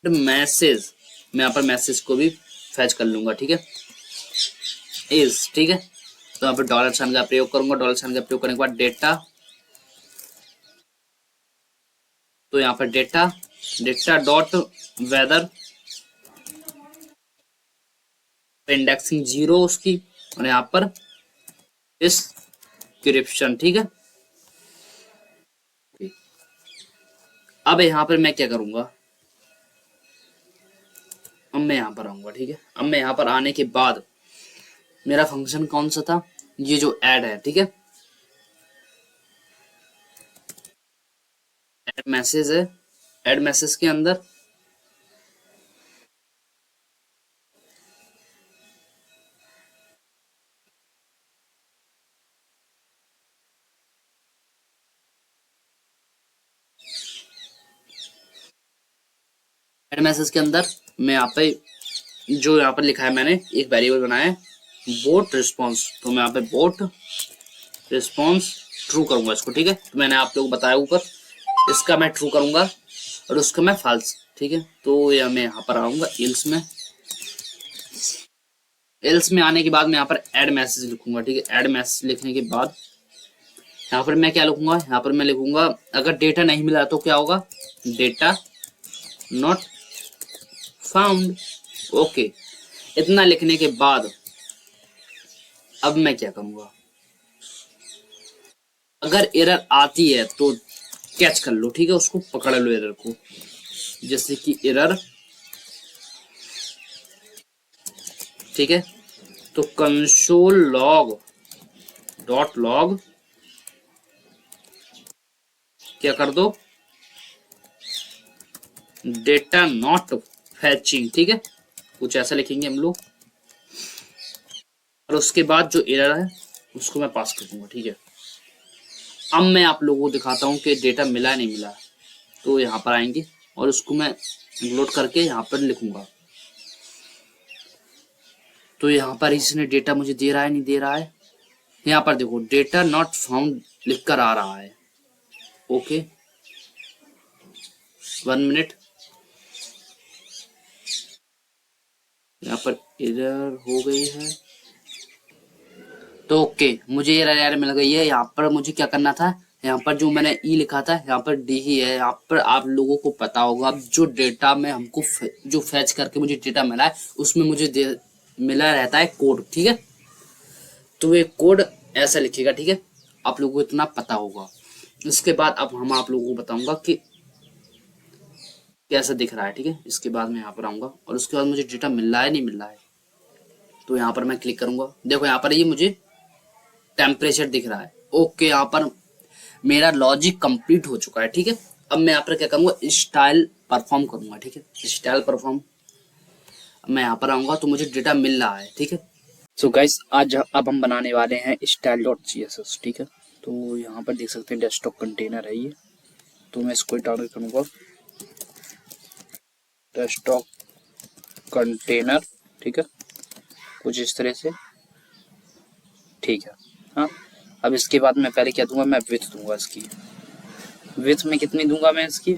मैसेज, मैं यहाँ पर मैसेज को भी फैच कर लूंगा, ठीक है। इज, ठीक है। तो यहाँ पर डॉलर साइन का प्रयोग करूंगा। डॉलर साइन का प्रयोग करने के बाद डेटा, तो यहाँ पर data data dot weather, indexing 0 उसकी, और यहाँ पर डिस्क्रिप्शन, ठीक है। अब यहाँ पर मैं क्या करूंगा, अब मैं यहाँ पर आऊंगा, ठीक है। अब मैं यहाँ पर आने के बाद मेरा फंक्शन कौन सा था, ये जो ऐड है, ठीक है। ऐड मैसेज है। ऐड मैसेज के अंदर ऐड मैसेज के अंदर मैं यहाँ पे जो यहाँ पर लिखा है, मैंने एक वेरिएबल बनाया है बोट रिस्पॉन्स, तो मैं यहाँ पे बोट रिस्पॉन्स ट्रू करूंगा इसको, ठीक है। तो मैंने आप लोग बताया ऊपर, इसका मैं ट्रू करूंगा और उसका मैं फॉल्स, ठीक है। तो या मैं यहाँ पर आऊंगा एल्स में। एल्स में आने के बाद मैं यहाँ पर ऐड मैसेज लिखूंगा, ठीक है। ऐड मैसेज लिखने के बाद यहाँ पर मैं क्या लिखूंगा, यहाँ पर मैं लिखूंगा अगर डेटा नहीं मिला तो क्या होगा, डेटा नॉट फाउंड, ओके। इतना लिखने के बाद अब मैं क्या करूंगा, अगर एरर आती है तो कैच कर लो, ठीक है। उसको पकड़ लो एरर को, जैसे कि एरर, ठीक है। तो कंसोल लॉग डॉट लॉग क्या कर दो, डेटा नॉट फैचिंग, ठीक है। कुछ ऐसा लिखेंगे हम लोग, और उसके बाद जो एरर है उसको मैं पास कर दूंगा, ठीक है। अब मैं आप लोगों को दिखाता हूँ कि डेटा मिला नहीं मिला। तो यहाँ पर आएंगे और उसको मैं लोड करके यहाँ पर लिखूंगा। तो यहाँ पर इसने डेटा मुझे दे रहा है, नहीं दे रहा है। यहाँ पर देखो डेटा नॉट फाउंड लिखकर आ रहा है, ओके। 1 मिनट, यहाँ पर एरर हो गई है, तो ओके मुझे ये एरर मिल गई है। यहाँ पर मुझे क्या करना था, यहाँ पर जो मैंने ई लिखा था यहाँ पर डी ही है। यहाँ पर आप लोगों को पता होगा जो डेटा में हमको जो फैच करके मुझे डेटा मिला है उसमें मुझे मिला रहता है कोड, ठीक है। तो ये कोड ऐसा लिखेगा, ठीक है। आप लोगों को इतना पता होगा। इसके बाद अब हम आप लोगों को बताऊंगा कि कैसा दिख रहा है, ठीक है। इसके बाद मैं यहाँ पर आऊंगा और उसके बाद मुझे डेटा मिल रहा है नहीं मिल रहा है। तो यहाँ पर मैं क्लिक करूंगा, देखो यहाँ पर ये मुझे टेम्परेचर दिख रहा है, ओके। यहाँ पर मेरा लॉजिक कंप्लीट हो चुका है, ठीक है। अब मैं यहाँ पर क्या करूंगा, स्टाइल परफॉर्म करूंगा, ठीक है। स्टाइल परफॉर्म, मैं यहाँ पर आऊंगा तो मुझे डेटा मिल रहा है, ठीक है। सो गाइस आज अब हम बनाने वाले हैं स्टाइल डॉट CSS, ठीक है। तो यहाँ पर देख सकते हैं डेस्कटॉप कंटेनर है ये, तो मैं इसको डाउनलोड करूंगा, डेस्कटॉप कंटेनर, ठीक है। कुछ इस तरह से, ठीक है। हाँ, अब इसके बाद मैं पहले क्या दूंगा, मैं विथ दूंगा इसकी। विथ में कितनी दूंगा मैं इसकी,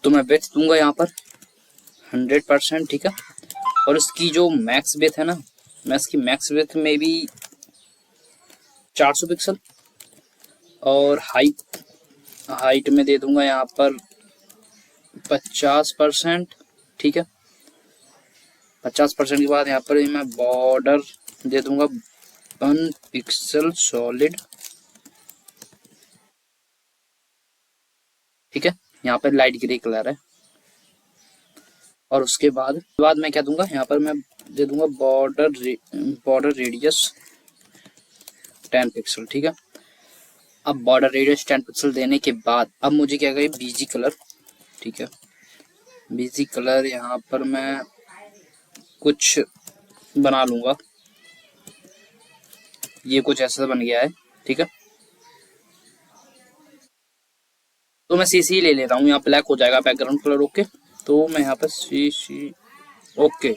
तो मैं विथ दूंगा यहाँ पर 100%, ठीक है। और इसकी जो मैक्स विथ है ना, मैं इसकी मैक्स विथ में भी 400 पिक्सल, और हाइट में दे दूंगा यहाँ पर 50%, ठीक है। 50% के बाद यहाँ पर मैं बॉर्डर दे दूंगा 1 पिक्सल सॉलिड, ठीक है। यहाँ पर लाइट ग्रे कलर है। और उसके बाद मैं क्या दूंगा, यहाँ पर मैं दे दूंगा बॉर्डर रेडियस 10 पिक्सल, ठीक है। अब बॉर्डर रेडियस 10 पिक्सल देने के बाद अब मुझे क्या करें, बीजी कलर, ठीक है। बीजी कलर यहाँ पर मैं कुछ बना लूंगा, ये कुछ ऐसा बन गया है, ठीक है। तो मैं CC ले लेता हूँ, यहाँ ब्लैक हो जाएगा बैकग्राउंड कलर। ओके, तो मैं यहाँ पर CC, ओके,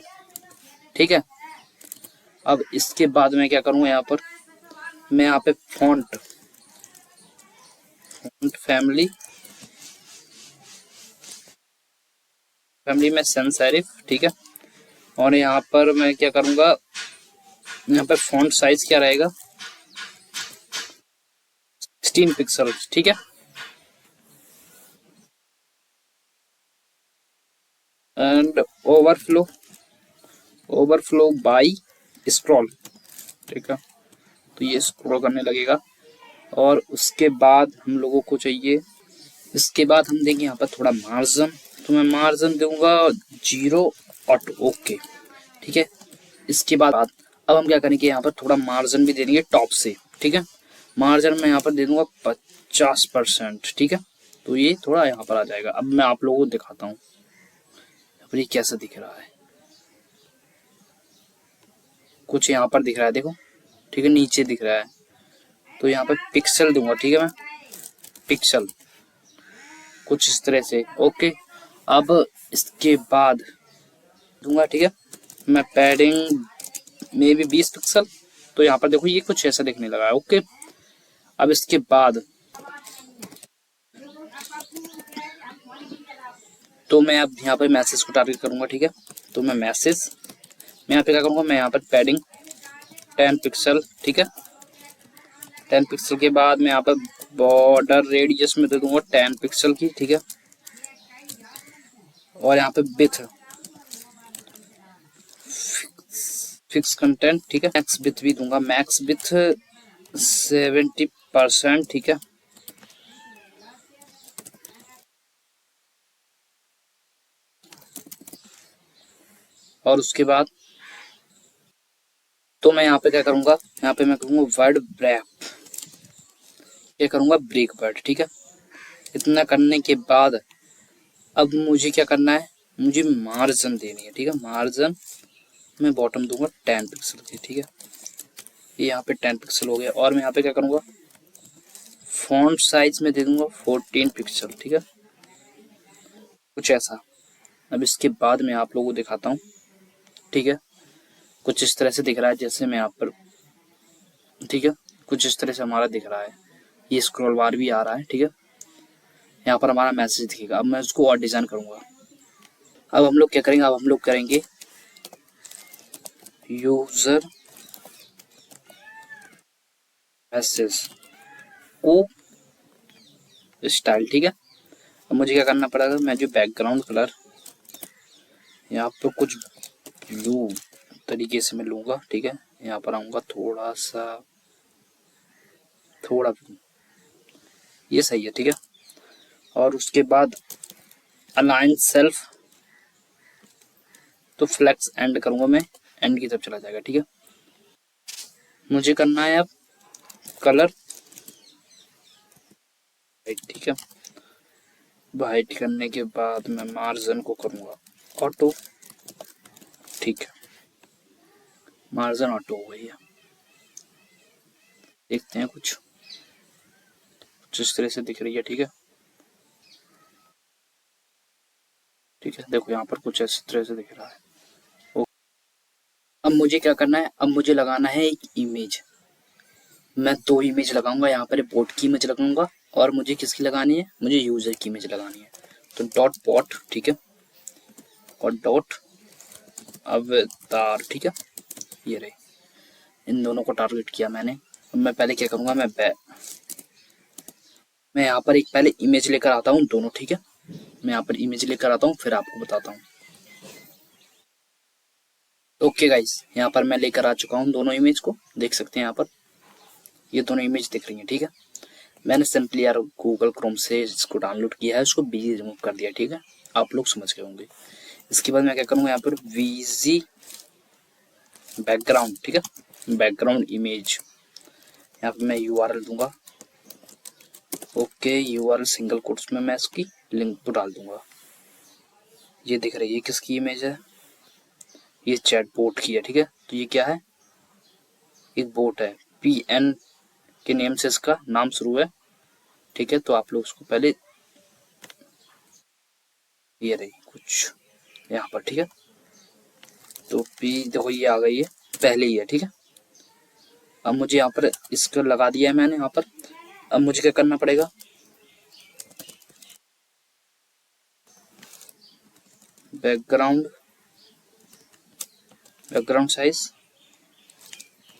ठीक है। अब इसके बाद मैं क्या करूँगा, यहाँ पर मैं यहाँ पे फॉन्ट फैमिली में sans serif, ठीक है। और यहाँ पर मैं क्या करूँगा, यहाँ पे फॉन्ट साइज क्या रहेगा, 16 पिक्सल, ठीक है। एंड ओवरफ्लो बाय स्क्रॉल, ठीक है। तो ये स्क्रॉल करने लगेगा। और उसके बाद हम लोगों को चाहिए, इसके बाद हम देंगे यहाँ पर थोड़ा मार्जिन। तो मैं मार्जिन दूंगा 0 ओके, ठीक है। इसके बाद अब हम क्या करेंगे, यहाँ पर थोड़ा मार्जिन भी दे देंगे टॉप से, ठीक है। मार्जिन मैं यहाँ पर दे दूंगा 50%, ठीक है। तो ये थोड़ा यहाँ पर आ जाएगा। अब मैं आप लोगों को दिखाता हूँ ये कैसा दिख रहा है। कुछ यहाँ पर दिख रहा है, देखो, ठीक है, नीचे दिख रहा है। तो यहाँ पर पिक्सल दूंगा, ठीक है, मैं पिक्सल कुछ इस तरह से, ओके। अब इसके बाद दूंगा, ठीक है, मैं पैडिंग में भी 20 पिक्सल। तो यहाँ पर देखो ये कुछ ऐसा दिखने लगा है, ओके। अब इसके बाद तो मैं अब यहाँ पर मैसेज को टारगेट करूंगा, ठीक है। तो मैं यहाँ पे क्या करूंगा, मैं यहाँ पर पैडिंग 10 पिक्सल, ठीक है। 10 पिक्सल के बाद मैं यहाँ पर बॉर्डर रेडियस में दे दूंगा 10 पिक्सल की, ठीक है। और यहाँ पे विथ फिक्स कंटेंट, ठीक है। मैक्स विथ भी दूंगा, मैक्स विथ 70%, ठीक है। और उसके बाद तो मैं यहाँ पे क्या करूंगा, यहाँ पे मैं करूंगा वर्ड ब्रैप, ये करूंगा ब्रेक वर्ड, ठीक है। इतना करने के बाद अब मुझे क्या करना है, मुझे मार्जिन देनी है, ठीक है। मार्जिन मैं बॉटम दूंगा 10 पिक्सल की, ठीक है। ये यहाँ पे 10 पिक्सल हो गया। और मैं यहाँ पे क्या करूंगा, फॉन्ट साइज में दे दूंगा 14 पिक्सल, ठीक है, कुछ ऐसा। अब इसके बाद मैं आप लोगों को दिखाता हूँ, ठीक है। कुछ इस तरह से दिख रहा है, जैसे मैं यहाँ पर, ठीक है, कुछ इस तरह से हमारा दिख रहा है। ये स्क्रॉल बार भी आ रहा है, ठीक है। यहाँ पर हमारा मैसेज दिखेगा। अब मैं उसको और डिजाइन करूंगा। अब हम लोग क्या करेंगे, अब हम लोग करेंगे यूजर मैसेज को स्टाइल, ठीक है। अब मुझे क्या करना पड़ेगा, मैं जो बैकग्राउंड कलर यहाँ पर कुछ ब्लू तरीके से मैं लूंगा, ठीक है। यहाँ पर आऊंगा थोड़ा ये सही है, ठीक है। और उसके बाद अलाइन सेल्फ, तो फ्लेक्स एंड करूंगा मैं, एंड की तरफ चला जाएगा, ठीक है। मुझे करना है अब कलर, ठीक है। वाइट करने के बाद मैं मार्जिन को करूंगा ऑटो, ठीक है। मार्जिन ऑटो हो गई है। देखते हैं कुछ इस तरह से दिख रही है, ठीक है। ठीक है, देखो यहाँ पर कुछ इस तरह से दिख रहा है। अब मुझे क्या करना है, अब मुझे लगाना है एक इमेज। मैं 2 इमेज लगाऊंगा, यहाँ पर बोट की इमेज लगाऊंगा और मुझे किसकी लगानी है, मुझे यूजर की इमेज लगानी है। तो डॉट बॉट, ठीक है, और डॉट अवतार, ठीक है। ये रहे, इन दोनों को टारगेट किया मैंने। अब मैं पहले क्या करूंगा, मैं यहाँ पर एक पहले इमेज लेकर आता हूँ दोनों, ठीक है। मैं यहाँ पर इमेज लेकर आता हूँ, फिर आपको बताता हूँ। ओके गाइस, यहाँ पर मैं लेकर आ चुका हूँ दोनों इमेज को, देख सकते हैं यहाँ पर ये दोनों इमेज दिख रही हैं, ठीक है। मैंने सिंपली यार गूगल क्रोम से इसको डाउनलोड किया है, उसको बीजी रिमूव कर दिया, ठीक है। आप लोग समझ गए होंगे। इसके बाद मैं क्या करूँगा, यहाँ पर वीजी बैकग्राउंड, ठीक है, बैकग्राउंड इमेज, यहाँ पर मैं यूआरएल दूंगा, ओके। यूआरएल सिंगल कोट्स में मैं इसकी लिंक तो डाल दूंगा। ये दिख रही है, किसकी इमेज है, ये चैट बोट की है, ठीक है। तो ये क्या है, एक बोट है, PN के नेम से इसका नाम शुरू है, ठीक है। तो आप लोग उसको पहले ये रही कुछ यहाँ पर, ठीक है। तो P देखो ये आ गई है, पहले ही है, ठीक है। अब मुझे यहाँ पर इसको लगा दिया है मैंने यहाँ पर। अब मुझे क्या करना पड़ेगा, बैकग्राउंड साइज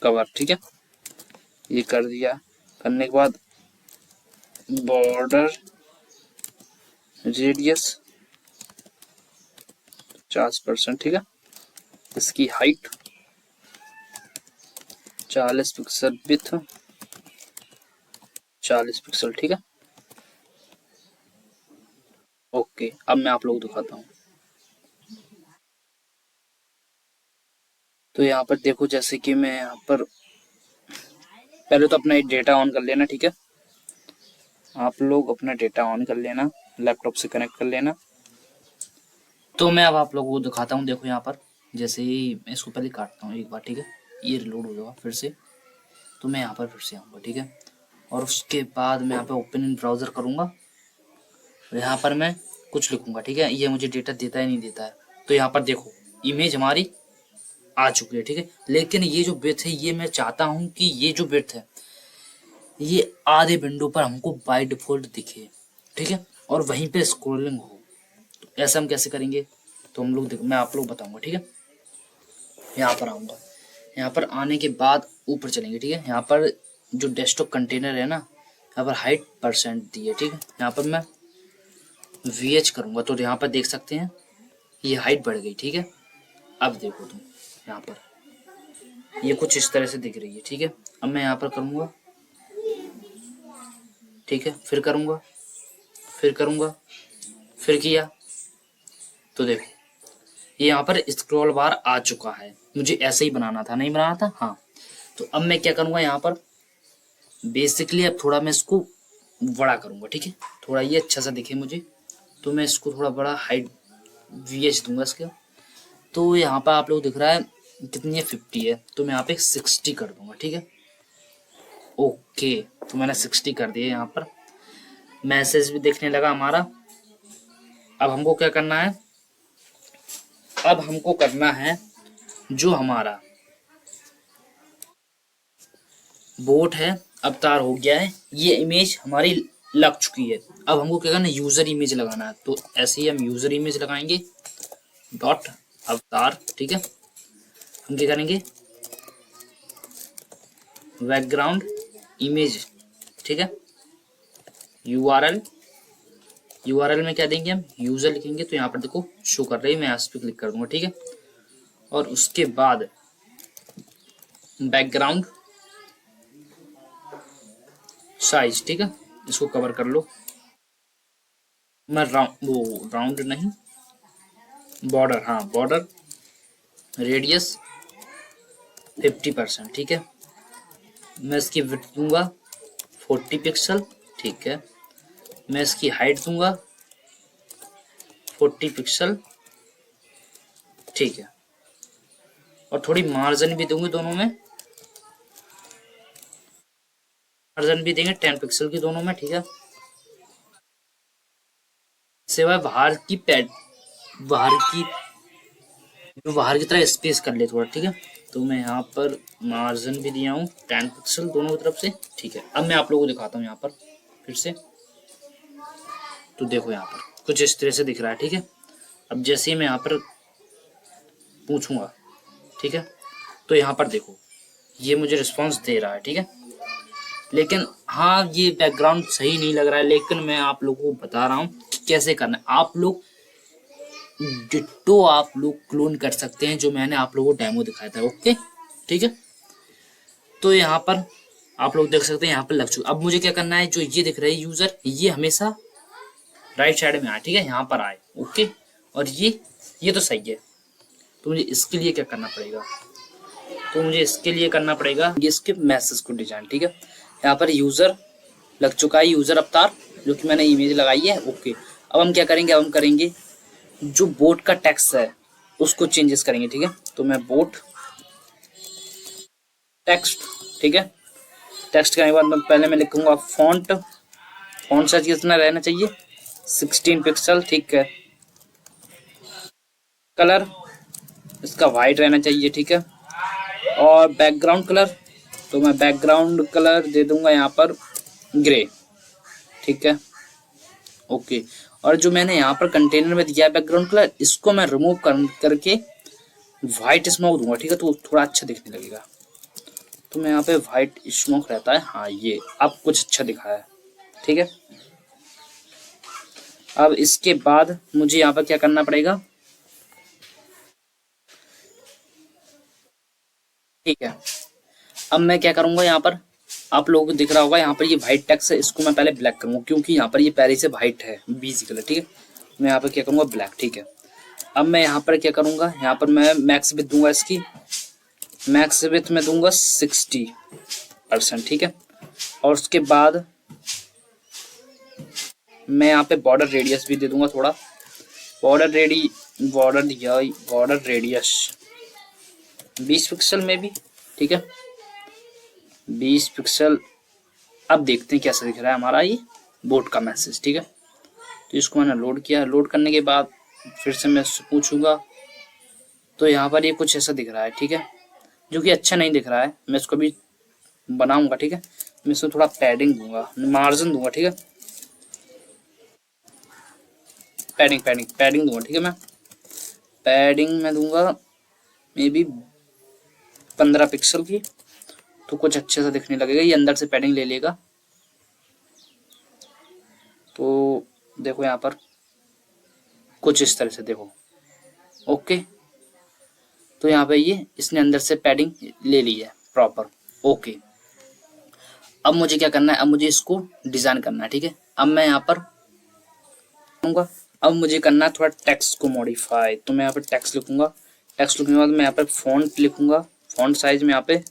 कवर, ठीक है। ये कर दिया, करने के बाद बॉर्डर रेडियस 50%, ठीक है। इसकी हाइट 40 पिक्सल, विड्थ 40 पिक्सल, ठीक है। ओके, अब मैं आप लोगों को दिखाता हूँ। तो यहाँ पर देखो, जैसे कि मैं यहाँ पर पहले तो अपना डेटा ऑन कर लेना, ठीक है। आप लोग अपना डेटा ऑन कर लेना, लैपटॉप से कनेक्ट कर लेना। तो मैं अब आप लोगों को दिखाता हूँ। देखो यहाँ पर जैसे ही मैं इसको पहले काटता हूँ एक बार, ठीक है। ये रिलोड हो जाएगा फिर से, तो मैं यहाँ पर फिर से आऊँगा, ठीक है। और उसके बाद मैं यहाँ पे ओपन इन ब्राउज़र करूँगा। यहाँ पर मैं कुछ लिखूँगा, ठीक है। ये मुझे डेटा देता है नहीं देता है। तो यहाँ पर देखो इमेज हमारी आ चुकी है, ठीक है। लेकिन ये जो विड्थ है, ये मैं चाहता हूँ कि ये जो विड्थ है ये आधे विंडो पर हमको बाय डिफॉल्ट दिखे, ठीक है। और वहीं पे स्क्रॉलिंग हो। तो ऐसा हम कैसे करेंगे, तो हम लोग मैं आप लोग बताऊंगा, ठीक है। यहाँ पर आऊँगा, यहाँ पर आने के बाद ऊपर चलेंगे, ठीक है। यहाँ पर जो डेस्कटॉप कंटेनर है ना, यहाँ पर हाइट % दी है, ठीक है। यहाँ पर मैं VH करूँगा, तो यहाँ पर देख सकते हैं ये हाइट बढ़ गई, ठीक है। अब देखो तुम यहाँ पर ये कुछ इस तरह से दिख रही है, ठीक है। अब मैं यहाँ पर करूँगा, ठीक है। फिर करूँगा, फिर करूँगा, फिर किया, तो देखो ये यहाँ पर स्क्रॉल बार आ चुका है। मुझे ऐसे ही बनाना था, नहीं बनाना था, हाँ। तो अब मैं क्या करूँगा, यहाँ पर बेसिकली अब थोड़ा मैं इसको बड़ा करूँगा, ठीक है। थोड़ा ये अच्छा सा दिखे मुझे, तो मैं इसको थोड़ा बड़ा हाइट VH दूंगा इसका। तो यहाँ पर आप लोग दिख रहा है कितनी है, 50 है। तो मैं यहाँ पे 60 कर दूंगा, ठीक है। ओके, तो मैंने 60 कर दिया। यहाँ पर मैसेज भी दिखने लगा हमारा। अब हमको क्या करना है, अब हमको करना है जो हमारा बोट है, अवतार हो गया है, ये इमेज हमारी लग चुकी है। अब हमको क्या करना है, यूजर इमेज लगाना है। तो ऐसे ही हम यूजर इमेज लगाएंगे, डॉट अवतार, ठीक है। हम क्या करेंगे, बैकग्राउंड इमेज, ठीक है। URL में क्या देंगे, हम यूजर लिखेंगे। तो यहाँ पर देखो शो कर रही है, मैं इस पर क्लिक कर दूंगा, ठीक है। और उसके बाद बैकग्राउंड साइज, ठीक है। इसको कवर कर लो। मैं राउंड नहीं, बॉर्डर, हाँ बॉर्डर रेडियस 50%, ठीक है। मैं इसकी विड्थ दूंगा 40 पिक्सल, ठीक है। मैं इसकी हाइट दूंगा 40 पिक्सल, ठीक है। और थोड़ी मार्जिन भी दूंगी, दोनों में मार्जिन भी देंगे 10 पिक्सल की दोनों में, ठीक है। सिवाय बाहर की बाहर की तरह स्पेस कर ले थोड़ा, ठीक है। तो मैं यहाँ पर मार्जिन भी दिया हूँ 10 पिक्सल दोनों की तरफ से, ठीक है। अब मैं आप लोगों को दिखाता हूँ यहाँ पर फिर से। तो देखो यहाँ पर कुछ इस तरह से दिख रहा है, ठीक है। अब जैसे ही मैं यहाँ पर पूछूंगा, ठीक है, तो यहाँ पर देखो ये मुझे रिस्पॉन्स दे रहा है, ठीक है। लेकिन हाँ, ये बैकग्राउंड सही नहीं लग रहा है, लेकिन मैं आप लोगों को बता रहा हूँ कि कैसे करना है। आप लोग डिट्टो आप लोग क्लोन कर सकते हैं, जो मैंने आप लोगों को डेमो दिखाया था, ओके, ठीक है। तो यहाँ पर आप लोग देख सकते हैं यहाँ पर लग चुका। अब मुझे क्या करना है, जो ये दिख रहा है यूजर, ये हमेशा राइट साइड में आए, ठीक है, यहाँ पर आए, ओके। और ये तो सही है। तो मुझे इसके लिए क्या करना पड़ेगा, तो मुझे इसके लिए करना पड़ेगा ये इसके मैसेज को डिजाइन, ठीक है। यहाँ पर यूजर लग चुका है, यूजर अवतार जो कि मैंने इमेज लगाई है, ओके। अब हम क्या करेंगे, अब हम करेंगे जो बोट का टेक्स्ट है उसको चेंजेस करेंगे, ठीक है। तो मैं बोट टेक्स्ट, ठीक है, टेक्स्ट करने के बाद पहले मैं लिखूंगा फॉन्ट साइज कितना रहना चाहिए 16 पिक्सल, ठीक है। कलर इसका वाइट रहना चाहिए, ठीक है। और बैकग्राउंड कलर, तो मैं बैकग्राउंड कलर दे दूंगा यहाँ पर ग्रे, ठीक है, ओके। और जो मैंने यहाँ पर कंटेनर में दिया है बैकग्राउंड कलर, इसको मैं रिमूव करके व्हाइट स्मोक दूंगा, ठीक है, तो थोड़ा अच्छा दिखने लगेगा। तो मैं यहाँ पे व्हाइट स्मोक रहता है, हाँ ये अब कुछ अच्छा दिखा है, ठीक है। अब इसके बाद मुझे यहाँ पर क्या करना पड़ेगा, ठीक है। अब मैं क्या करूंगा, यहाँ पर आप लोगों को दिख रहा होगा यहाँ पर ये व्हाइट टेक्स्ट है, इसको मैं पहले ब्लैक करूंगा क्योंकि यहाँ पर ये पहले से व्हाइट है बीसी कलर, ठीक है। मैं यहाँ पर क्या करूंगा ब्लैक, ठीक है। अब मैं यहाँ पर क्या करूंगा, यहाँ पर मैं मैक्स विड्थ दूंगा, इसकी मैक्स विड्थ में दूंगा 60%, ठीक है। और उसके बाद मैं यहाँ पे बॉर्डर रेडियस भी दे दूंगा थोड़ा, बॉर्डर रेडियस 20 पिक्सल में भी, ठीक है, 20 पिक्सल। अब देखते हैं कैसा दिख रहा है हमारा ये बोर्ड का मैसेज, ठीक है। तो इसको मैंने लोड किया, लोड करने के बाद फिर से मैं पूछूंगा, तो यहाँ पर ये कुछ ऐसा दिख रहा है, ठीक है, जो कि अच्छा नहीं दिख रहा है। मैं इसको भी बनाऊंगा, ठीक है। मैं इसको थोड़ा पैडिंग दूंगा, मार्जिन दूंगा, ठीक है, पैडिंग दूंगा, ठीक है। मैं पैडिंग में दूंगा मे बी 15 पिक्सल की, तो कुछ अच्छे से दिखने लगेगा, ये अंदर से पैडिंग ले लेगा। तो देखो यहाँ पर कुछ इस तरह से देखो, ओके। तो यहाँ पे ये इसने अंदर से पैडिंग ले ली है प्रॉपर, ओके। अब मुझे क्या करना है, अब मुझे इसको डिजाइन करना है, ठीक है। अब मैं यहाँ पर अब मुझे करना है थोड़ा टेक्स्ट को मॉडिफाई, तो मैं यहाँ पर टेक्स्ट लिखूंगा, टेक्स्ट लिखने के बाद मैं यहाँ पे फॉन्ट लिखूंगा, फॉन्ट साइज में यहाँ पे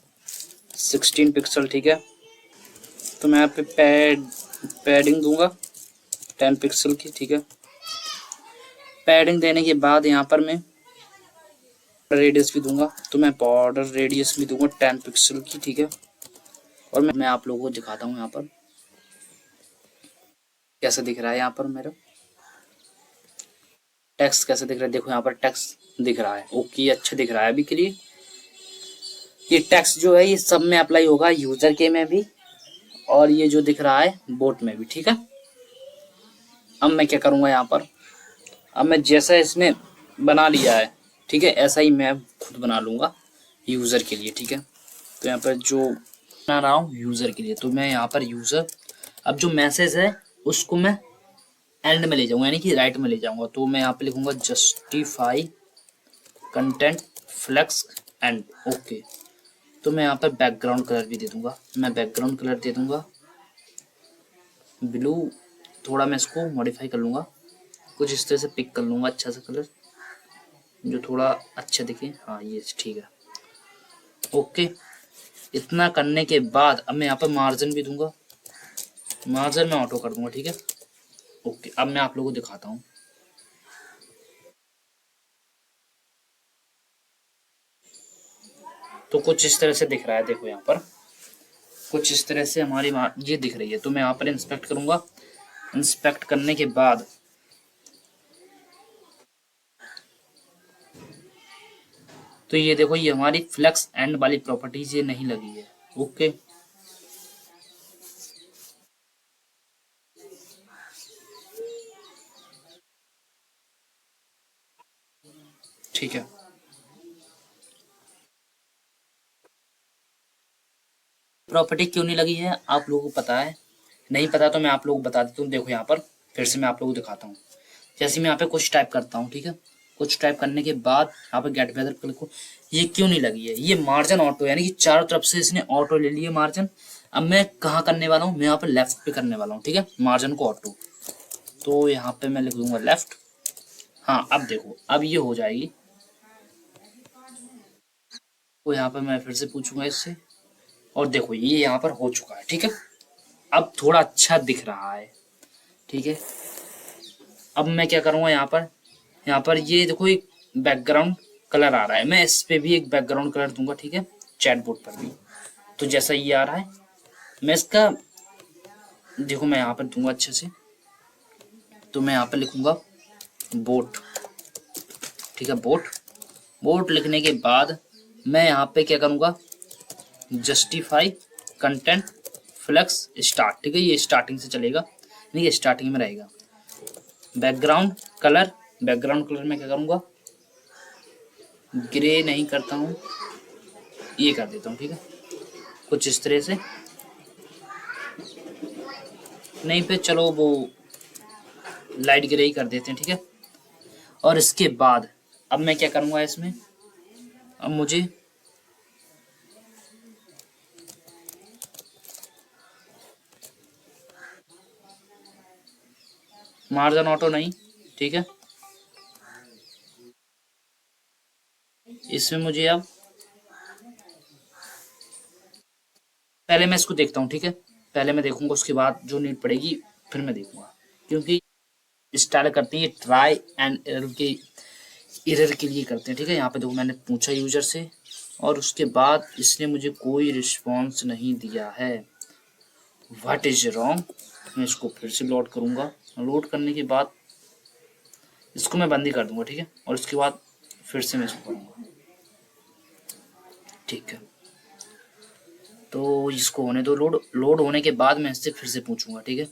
16 पिक्सल, ठीक है। तो मैं यहाँ पे पैडिंग दूंगा 10 पिक्सल की, ठीक है। पैडिंग देने के बाद यहाँ पर मैं रेडियस भी दूंगा, तो मैं बॉर्डर रेडियस भी दूंगा 10 पिक्सल की, ठीक है। और मैं आप लोगों को दिखाता हूँ यहाँ पर कैसा दिख रहा है, यहाँ पर मेरा टेक्स्ट कैसे दिख रहा है, देखो यहाँ पर टेक्स्ट दिख रहा है, ओके, अच्छा दिख रहा है अभी के लिए। ये टेक्स्ट जो है ये सब में अप्लाई होगा, यूजर के में भी, और ये जो दिख रहा है बोट में भी, ठीक है। अब मैं क्या करूंगा यहाँ पर, अब मैं जैसा इसने बना लिया है, ठीक है, ऐसा ही मैं खुद बना लूंगा यूजर के लिए, ठीक है। तो यहाँ पर जो बना रहा हूँ यूजर के लिए, तो मैं यहाँ पर यूजर, अब जो मैसेज है उसको मैं एंड में ले जाऊंगा, यानी कि राइट में ले जाऊंगा। तो मैं यहाँ पे लिखूंगा justify content flex end, okay. तो मैं यहाँ पर बैकग्राउंड कलर भी दे दूंगा, मैं बैकग्राउंड कलर दे दूंगा ब्लू, थोड़ा मैं इसको मॉडिफाई कर लूंगा, कुछ इस तरह से पिक कर लूंगा अच्छा सा कलर जो थोड़ा अच्छा दिखे, हाँ ये ठीक है, ओके। इतना करने के बाद अब मैं यहाँ पर मार्जिन भी दूंगा, मार्जिन में ऑटो कर दूंगा, ठीक है, ओके। अब मैं आप लोगों को दिखाता हूँ, तो कुछ इस तरह से दिख रहा है, देखो यहाँ पर कुछ इस तरह से हमारी ये दिख रही है। तो मैं यहाँ पर इंस्पेक्ट करूंगा, इंस्पेक्ट करने के बाद तो ये देखो ये हमारी फ्लेक्स एंड वाली प्रॉपर्टीज ये नहीं लगी है, ओके। ठीक है, प्रॉपर्टी क्यों नहीं लगी है आप लोगों को पता है, नहीं पता तो मैं आप लोगों को बता देता हूँ। देखो यहाँ पर फिर से मैं आप लोगों को दिखाता हूँ, जैसे मैं यहाँ पे कुछ टाइप करता हूँ, ठीक है, कुछ टाइप करने के बाद यहाँ पे गेट वेदर पर लिखो, ये क्यों नहीं लगी है, ये मार्जिन ऑटो, यानी कि चारों तरफ से इसने ऑटो ले लिए मार्जिन। अब मैं कहाँ करने वाला हूँ, मैं यहाँ पर लेफ्ट पे करने वाला हूँ, ठीक है, मार्जिन को ऑटो। तो यहाँ पे मैं लिख दूंगा लेफ्ट, हाँ। अब देखो अब ये हो जाएगी, तो यहाँ पर मैं फिर से पूछूंगा इससे, और देखो ये यहाँ पर हो चुका है, ठीक है। अब थोड़ा अच्छा दिख रहा है, ठीक है। अब मैं क्या करूँगा, यहाँ पर ये देखो एक बैकग्राउंड कलर आ रहा है, मैं इस पे भी एक बैकग्राउंड कलर दूंगा, ठीक है, चैट बोर्ड पर भी। तो जैसा ये आ रहा है मैं इसका देखो मैं यहाँ पर दूंगा अच्छे से, तो मैं यहाँ पर लिखूंगा बोट, ठीक है, बोट। बोट लिखने के बाद मैं यहाँ पे क्या करूँगा, जस्टिफाई कंटेंट फ्लेक्स स्टार्ट, ठीक है, ये स्टार्टिंग से चलेगा, नहीं स्टार्टिंग में रहेगा। बैकग्राउंड कलर, बैकग्राउंड कलर में क्या करूँगा, ग्रे नहीं करता हूँ, ये कर देता हूँ, ठीक है, कुछ इस तरह से, नहीं पे चलो वो लाइट ग्रे ही कर देते हैं, ठीक है। और इसके बाद अब मैं क्या करूँगा इसमें, अब मुझे मार्जिन ऑटो नहीं, ठीक है, इसमें मुझे अब पहले मैं इसको देखता हूँ, ठीक है, पहले मैं देखूंगा, उसके बाद जो नीड पड़ेगी फिर मैं देखूंगा, क्योंकि स्टाइल करते हैं ट्राई एंड एरर के लिए करते हैं, ठीक है। यहाँ पे देखो मैंने पूछा यूजर से और उसके बाद इसने मुझे कोई रिस्पॉन्स नहीं दिया है, व्हाट इज रॉन्ग। मैं इसको फिर से लोड करूंगा, लोड करने के बाद इसको मैं बंद ही कर दूंगा, ठीक है, और उसके बाद फिर से मैं इसको करूंगा, ठीक है। तो इसको होने दो लोड, लोड होने के बाद मैं इससे फिर से पूछूंगा, ठीक है।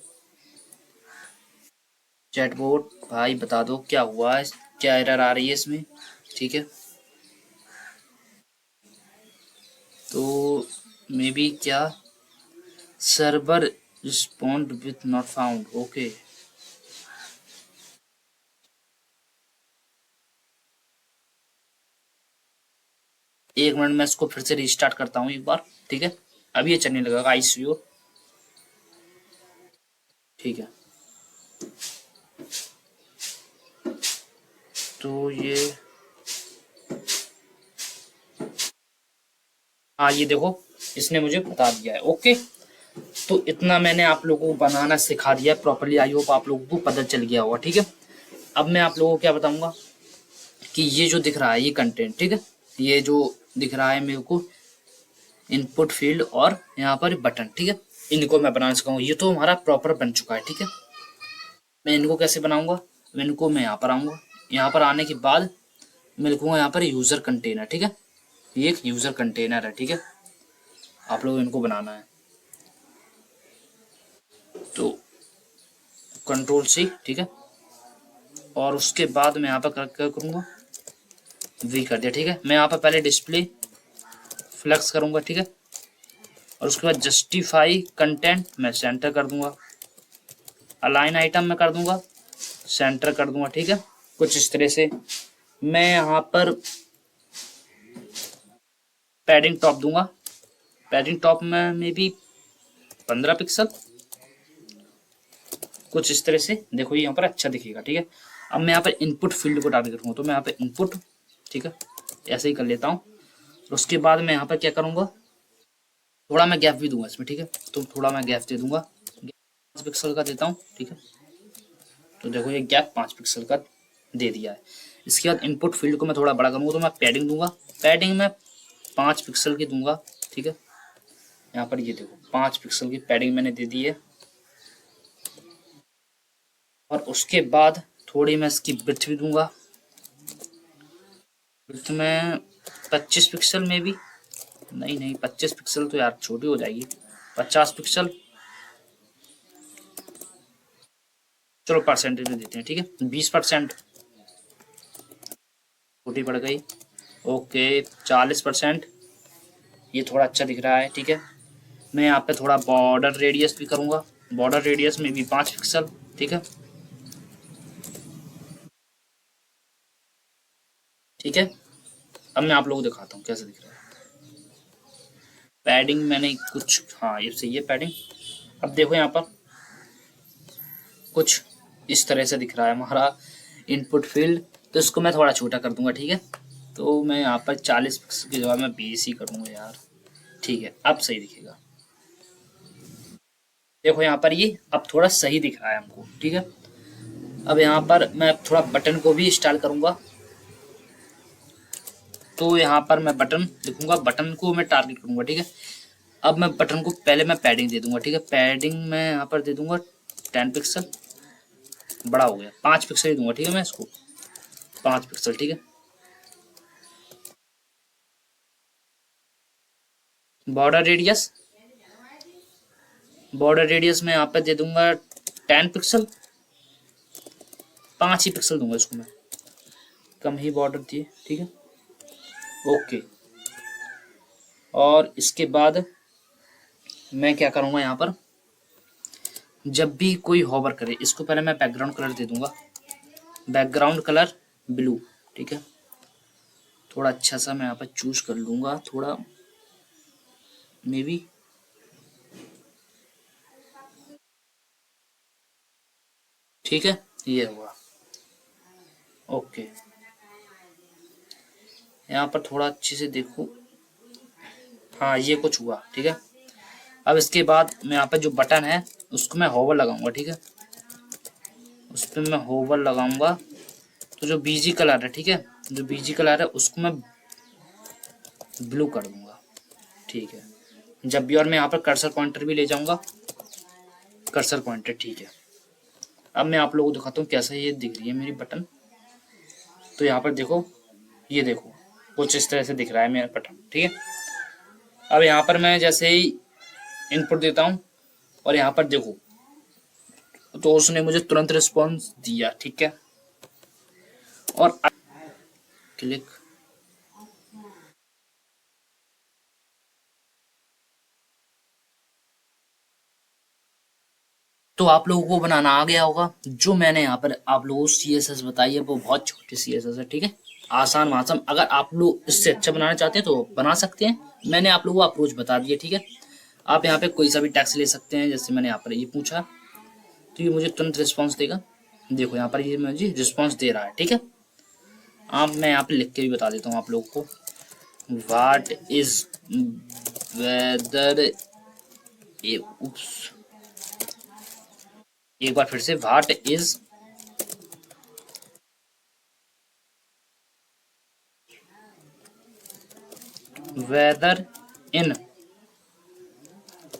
चैटबॉट भाई बता दो क्या हुआ है, क्या एरर आ रही है इसमें, ठीक है। तो मे बी क्या server respond with not found, okay. एक मिनट मैं इसको फिर से रिस्टार्ट करता हूँ एक बार, ठीक है, अब ये चलने लगेगा आईसीयू, ठीक है। तो ये हाँ ये देखो इसने मुझे बता दिया है, ओके। तो इतना मैंने आप लोगों को बनाना सिखा दिया प्रॉपरली, आई होप आप लोगों को पता चल गया होगा, ठीक है। अब मैं आप लोगों को क्या बताऊंगा कि ये जो दिख रहा है ये कंटेंट, ठीक है, ये जो दिख रहा है मेरे को इनपुट फील्ड और यहाँ पर बटन, ठीक है, इनको मैं बनाना सिखाऊंगा। ये तो हमारा प्रॉपर बन चुका है, ठीक है। मैं इनको कैसे बनाऊंगा, इनको मैं यहाँ पर आऊंगा, यहाँ पर आने के बाद मैं लिखूंगा यहाँ पर यूजर कंटेनर, ठीक है, ये एक यूजर कंटेनर है, ठीक है। आप लोग इनको बनाना है तो कंट्रोल सी, ठीक है, और उसके बाद मैं यहाँ पर क्या करूँगा, वी कर दिया, ठीक है। मैं यहाँ पर पहले डिस्प्ले फ्लेक्स करूँगा, ठीक है, और उसके बाद जस्टिफाई कंटेंट मैं सेंटर कर दूंगा, अलाइन आइटम में कर दूंगा, सेंटर कर दूंगा, ठीक है, कुछ इस तरह से। मैं यहाँ पर पैडिंग टॉप दूंगा, पैडिंग टॉप में मे बी 15 पिक्सल, कुछ इस तरह से, देखो ये यहाँ पर अच्छा दिखेगा, ठीक है। अब मैं यहाँ पर इनपुट फील्ड को टारगेट करूँगा, तो मैं यहाँ पे इनपुट, ठीक है, ऐसे ही कर लेता हूँ। उसके बाद मैं यहाँ पर क्या करूँगा, थोड़ा मैं गैप भी दूंगा इसमें, ठीक है, तो थोड़ा मैं गैप दे दूंगा, 5 पिक्सल का देता हूँ, ठीक है। तो देखो ये गैप 5 पिक्सल का दे दिया है। इसके बाद इनपुट फील्ड को मैं थोड़ा बड़ा करूँगा, तो मैं पैडिंग दूंगा, पैडिंग में 5 पिक्सल की दूंगा, ठीक है। यहाँ पर ये देखो 5 पिक्सल की पैडिंग मैंने दे दी है। और उसके बाद थोड़ी मैं इसकी विड्थ भी दूंगा, विड्थ में 25 पिक्सल में भी, नहीं 25 पिक्सल तो यार छोटी हो जाएगी, 50 पिक्सल, चलो परसेंटेज में देते हैं, ठीक है, 20%, छोटी पड़ गई, ओके 40%, ये थोड़ा अच्छा दिख रहा है, ठीक है। मैं यहाँ पे थोड़ा बॉर्डर रेडियस भी करूँगा, बॉर्डर रेडियस में भी 5 पिक्सल, ठीक है, ठीक है। अब मैं आप लोगों को दिखाता हूँ कैसे दिख रहा है। पैडिंग मैंने कुछ, हाँ ये सही है पैडिंग। अब देखो यहाँ पर कुछ इस तरह से दिख रहा है हमारा इनपुट फील्ड, तो इसको मैं थोड़ा छोटा कर दूंगा, ठीक है। तो मैं यहाँ पर 40 पिक्सल की जगह मैं 20 ही करूँगा यार, ठीक है, अब सही दिखेगा। देखो यहाँ पर ये अब थोड़ा सही दिख रहा है हमको, ठीक है। अब यहाँ पर मैं थोड़ा बटन को भी स्टाइल करूँगा, तो यहाँ पर मैं बटन लिखूंगा, बटन को मैं टारगेट करूँगा, ठीक है। अब मैं बटन को पहले मैं पैडिंग दे दूंगा, ठीक है। पैडिंग मैं यहाँ पर दे दूंगा 10 पिक्सल, बड़ा हो गया, 5 पिक्सल ही दूंगा, ठीक है। मैं इसको 5 पिक्सल, ठीक है। बॉर्डर रेडियस मैं यहाँ पे दे दूंगा 10 पिक्सल, 5 ही पिक्सल दूंगा इसको मैं, कम ही बॉर्डर दिए, ठीक है। ओके, और इसके बाद मैं क्या करूंगा, यहाँ पर जब भी कोई होवर करे, इसको पहले मैं बैकग्राउंड कलर दे दूंगा, बैकग्राउंड कलर ब्लू, ठीक है। थोड़ा अच्छा सा मैं यहाँ पर चूज कर लूंगा, थोड़ा मे बी, ठीक है, ये हुआ। ओके, यहाँ पर थोड़ा अच्छे से देखो, हाँ ये कुछ हुआ, ठीक है। अब इसके बाद मैं यहाँ पर जो बटन है उसको मैं होवर लगाऊंगा, ठीक है। उस पर मैं होवर लगाऊंगा, तो जो बीजी कलर है, ठीक है, जो बीजी कलर है उसको मैं ब्लू कर दूंगा, ठीक है। जब भी, और मैं यहाँ पर कर्सर पॉइंटर भी ले जाऊंगा, कर्सर पॉइंटर, ठीक है। अब मैं आप लोगों को दिखाता हूँ कैसा ये दिख रही है मेरी बटन। तो यहाँ पर देखो, ये देखो कुछ इस तरह से दिख रहा है मेरा बटन, ठीक है। अब यहाँ पर मैं जैसे ही इनपुट देता हूँ और यहाँ पर देखो, तो उसने मुझे तुरंत रिस्पॉन्स दिया, ठीक है। और क्लिक, तो आप लोगों को बनाना आ गया होगा। जो मैंने यहाँ पर आप लोगों को CSS बताई है वो बहुत छोटी CSS है, ठीक है, आसान मासूम। अगर आप लोग इससे अच्छा बनाना चाहते हैं तो बना सकते हैं, मैंने आप लोगों को अप्रोच बता दिया, ठीक है। आप यहाँ पे कोई सा भी टैक्स ले सकते हैं, जैसे मैंने यहाँ पर ये पूछा तो ये मुझे तुरंत रिस्पॉन्स देगा। देखो यहाँ पर ये मुझे रिस्पॉन्स दे रहा है, ठीक है। अब मैं यहाँ पे लिख के भी बता देता हूँ आप लोगों को, व्हाट इज वेदर, एक बार फिर से, what is whether in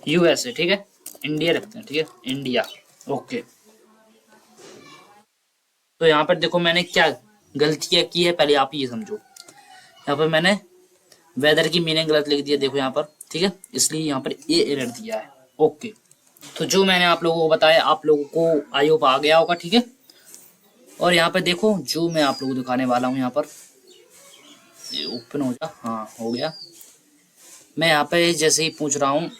USA, ठीक है, इंडिया रखते हैं, ठीक है, इंडिया। ओके, तो यहाँ पर देखो मैंने क्या गलतियां की है, पहले आप ये समझो। यहाँ पर मैंने वेदर की मीनिंग गलत लिख दिया, देखो यहाँ पर, ठीक है, इसलिए यहाँ पर ये एरर दिया है। ओके, तो जो मैंने आप लोगों को बताया आप लोगों को आई होप आ गया होगा, ठीक है। और यहाँ पर देखो जो मैं आप लोगों को दिखाने वाला हूँ, यहाँ पर ये ओपन हो जा, हाँ हो गया। मैं यहाँ पे जैसे ही पूछ रहा हूँ,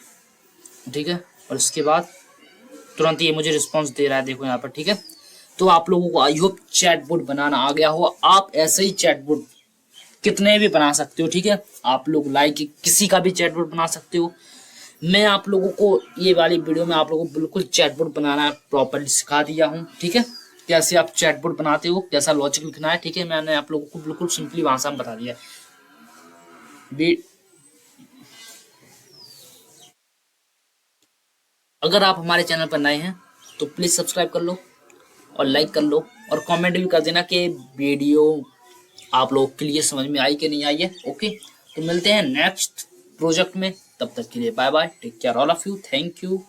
ठीक है, और इसके बाद तुरंत ये मुझे रिस्पॉन्स दे रहा है, देखो यहाँ पर, ठीक है। तो आप लोगों को आई होप चैटबॉट बनाना आ गया हो। आप ऐसे ही चैटबॉट कितने भी बना सकते हो, ठीक है। आप लोग लाइक किसी का भी चैटबॉट बना सकते हो। मैं आप लोगों को ये वाली वीडियो में आप लोगों को बिल्कुल चैटबॉट बनाना प्रॉपर्ली सिखा दिया हूँ, ठीक है। कैसे आप चैटबॉट बनाते हो, कैसा लॉजिक लिखना है, ठीक है, मैंने आप लोगों को बिल्कुल सिंपली भाषा में बता दिया। अगर आप हमारे चैनल पर नए हैं तो प्लीज सब्सक्राइब कर लो और लाइक कर लो और कमेंट भी कर देना कि वीडियो आप लोग के लिए समझ में आई कि नहीं आई है। ओके, तो मिलते हैं नेक्स्ट प्रोजेक्ट में, तब तक के लिए bye bye, take care all of you, thank you.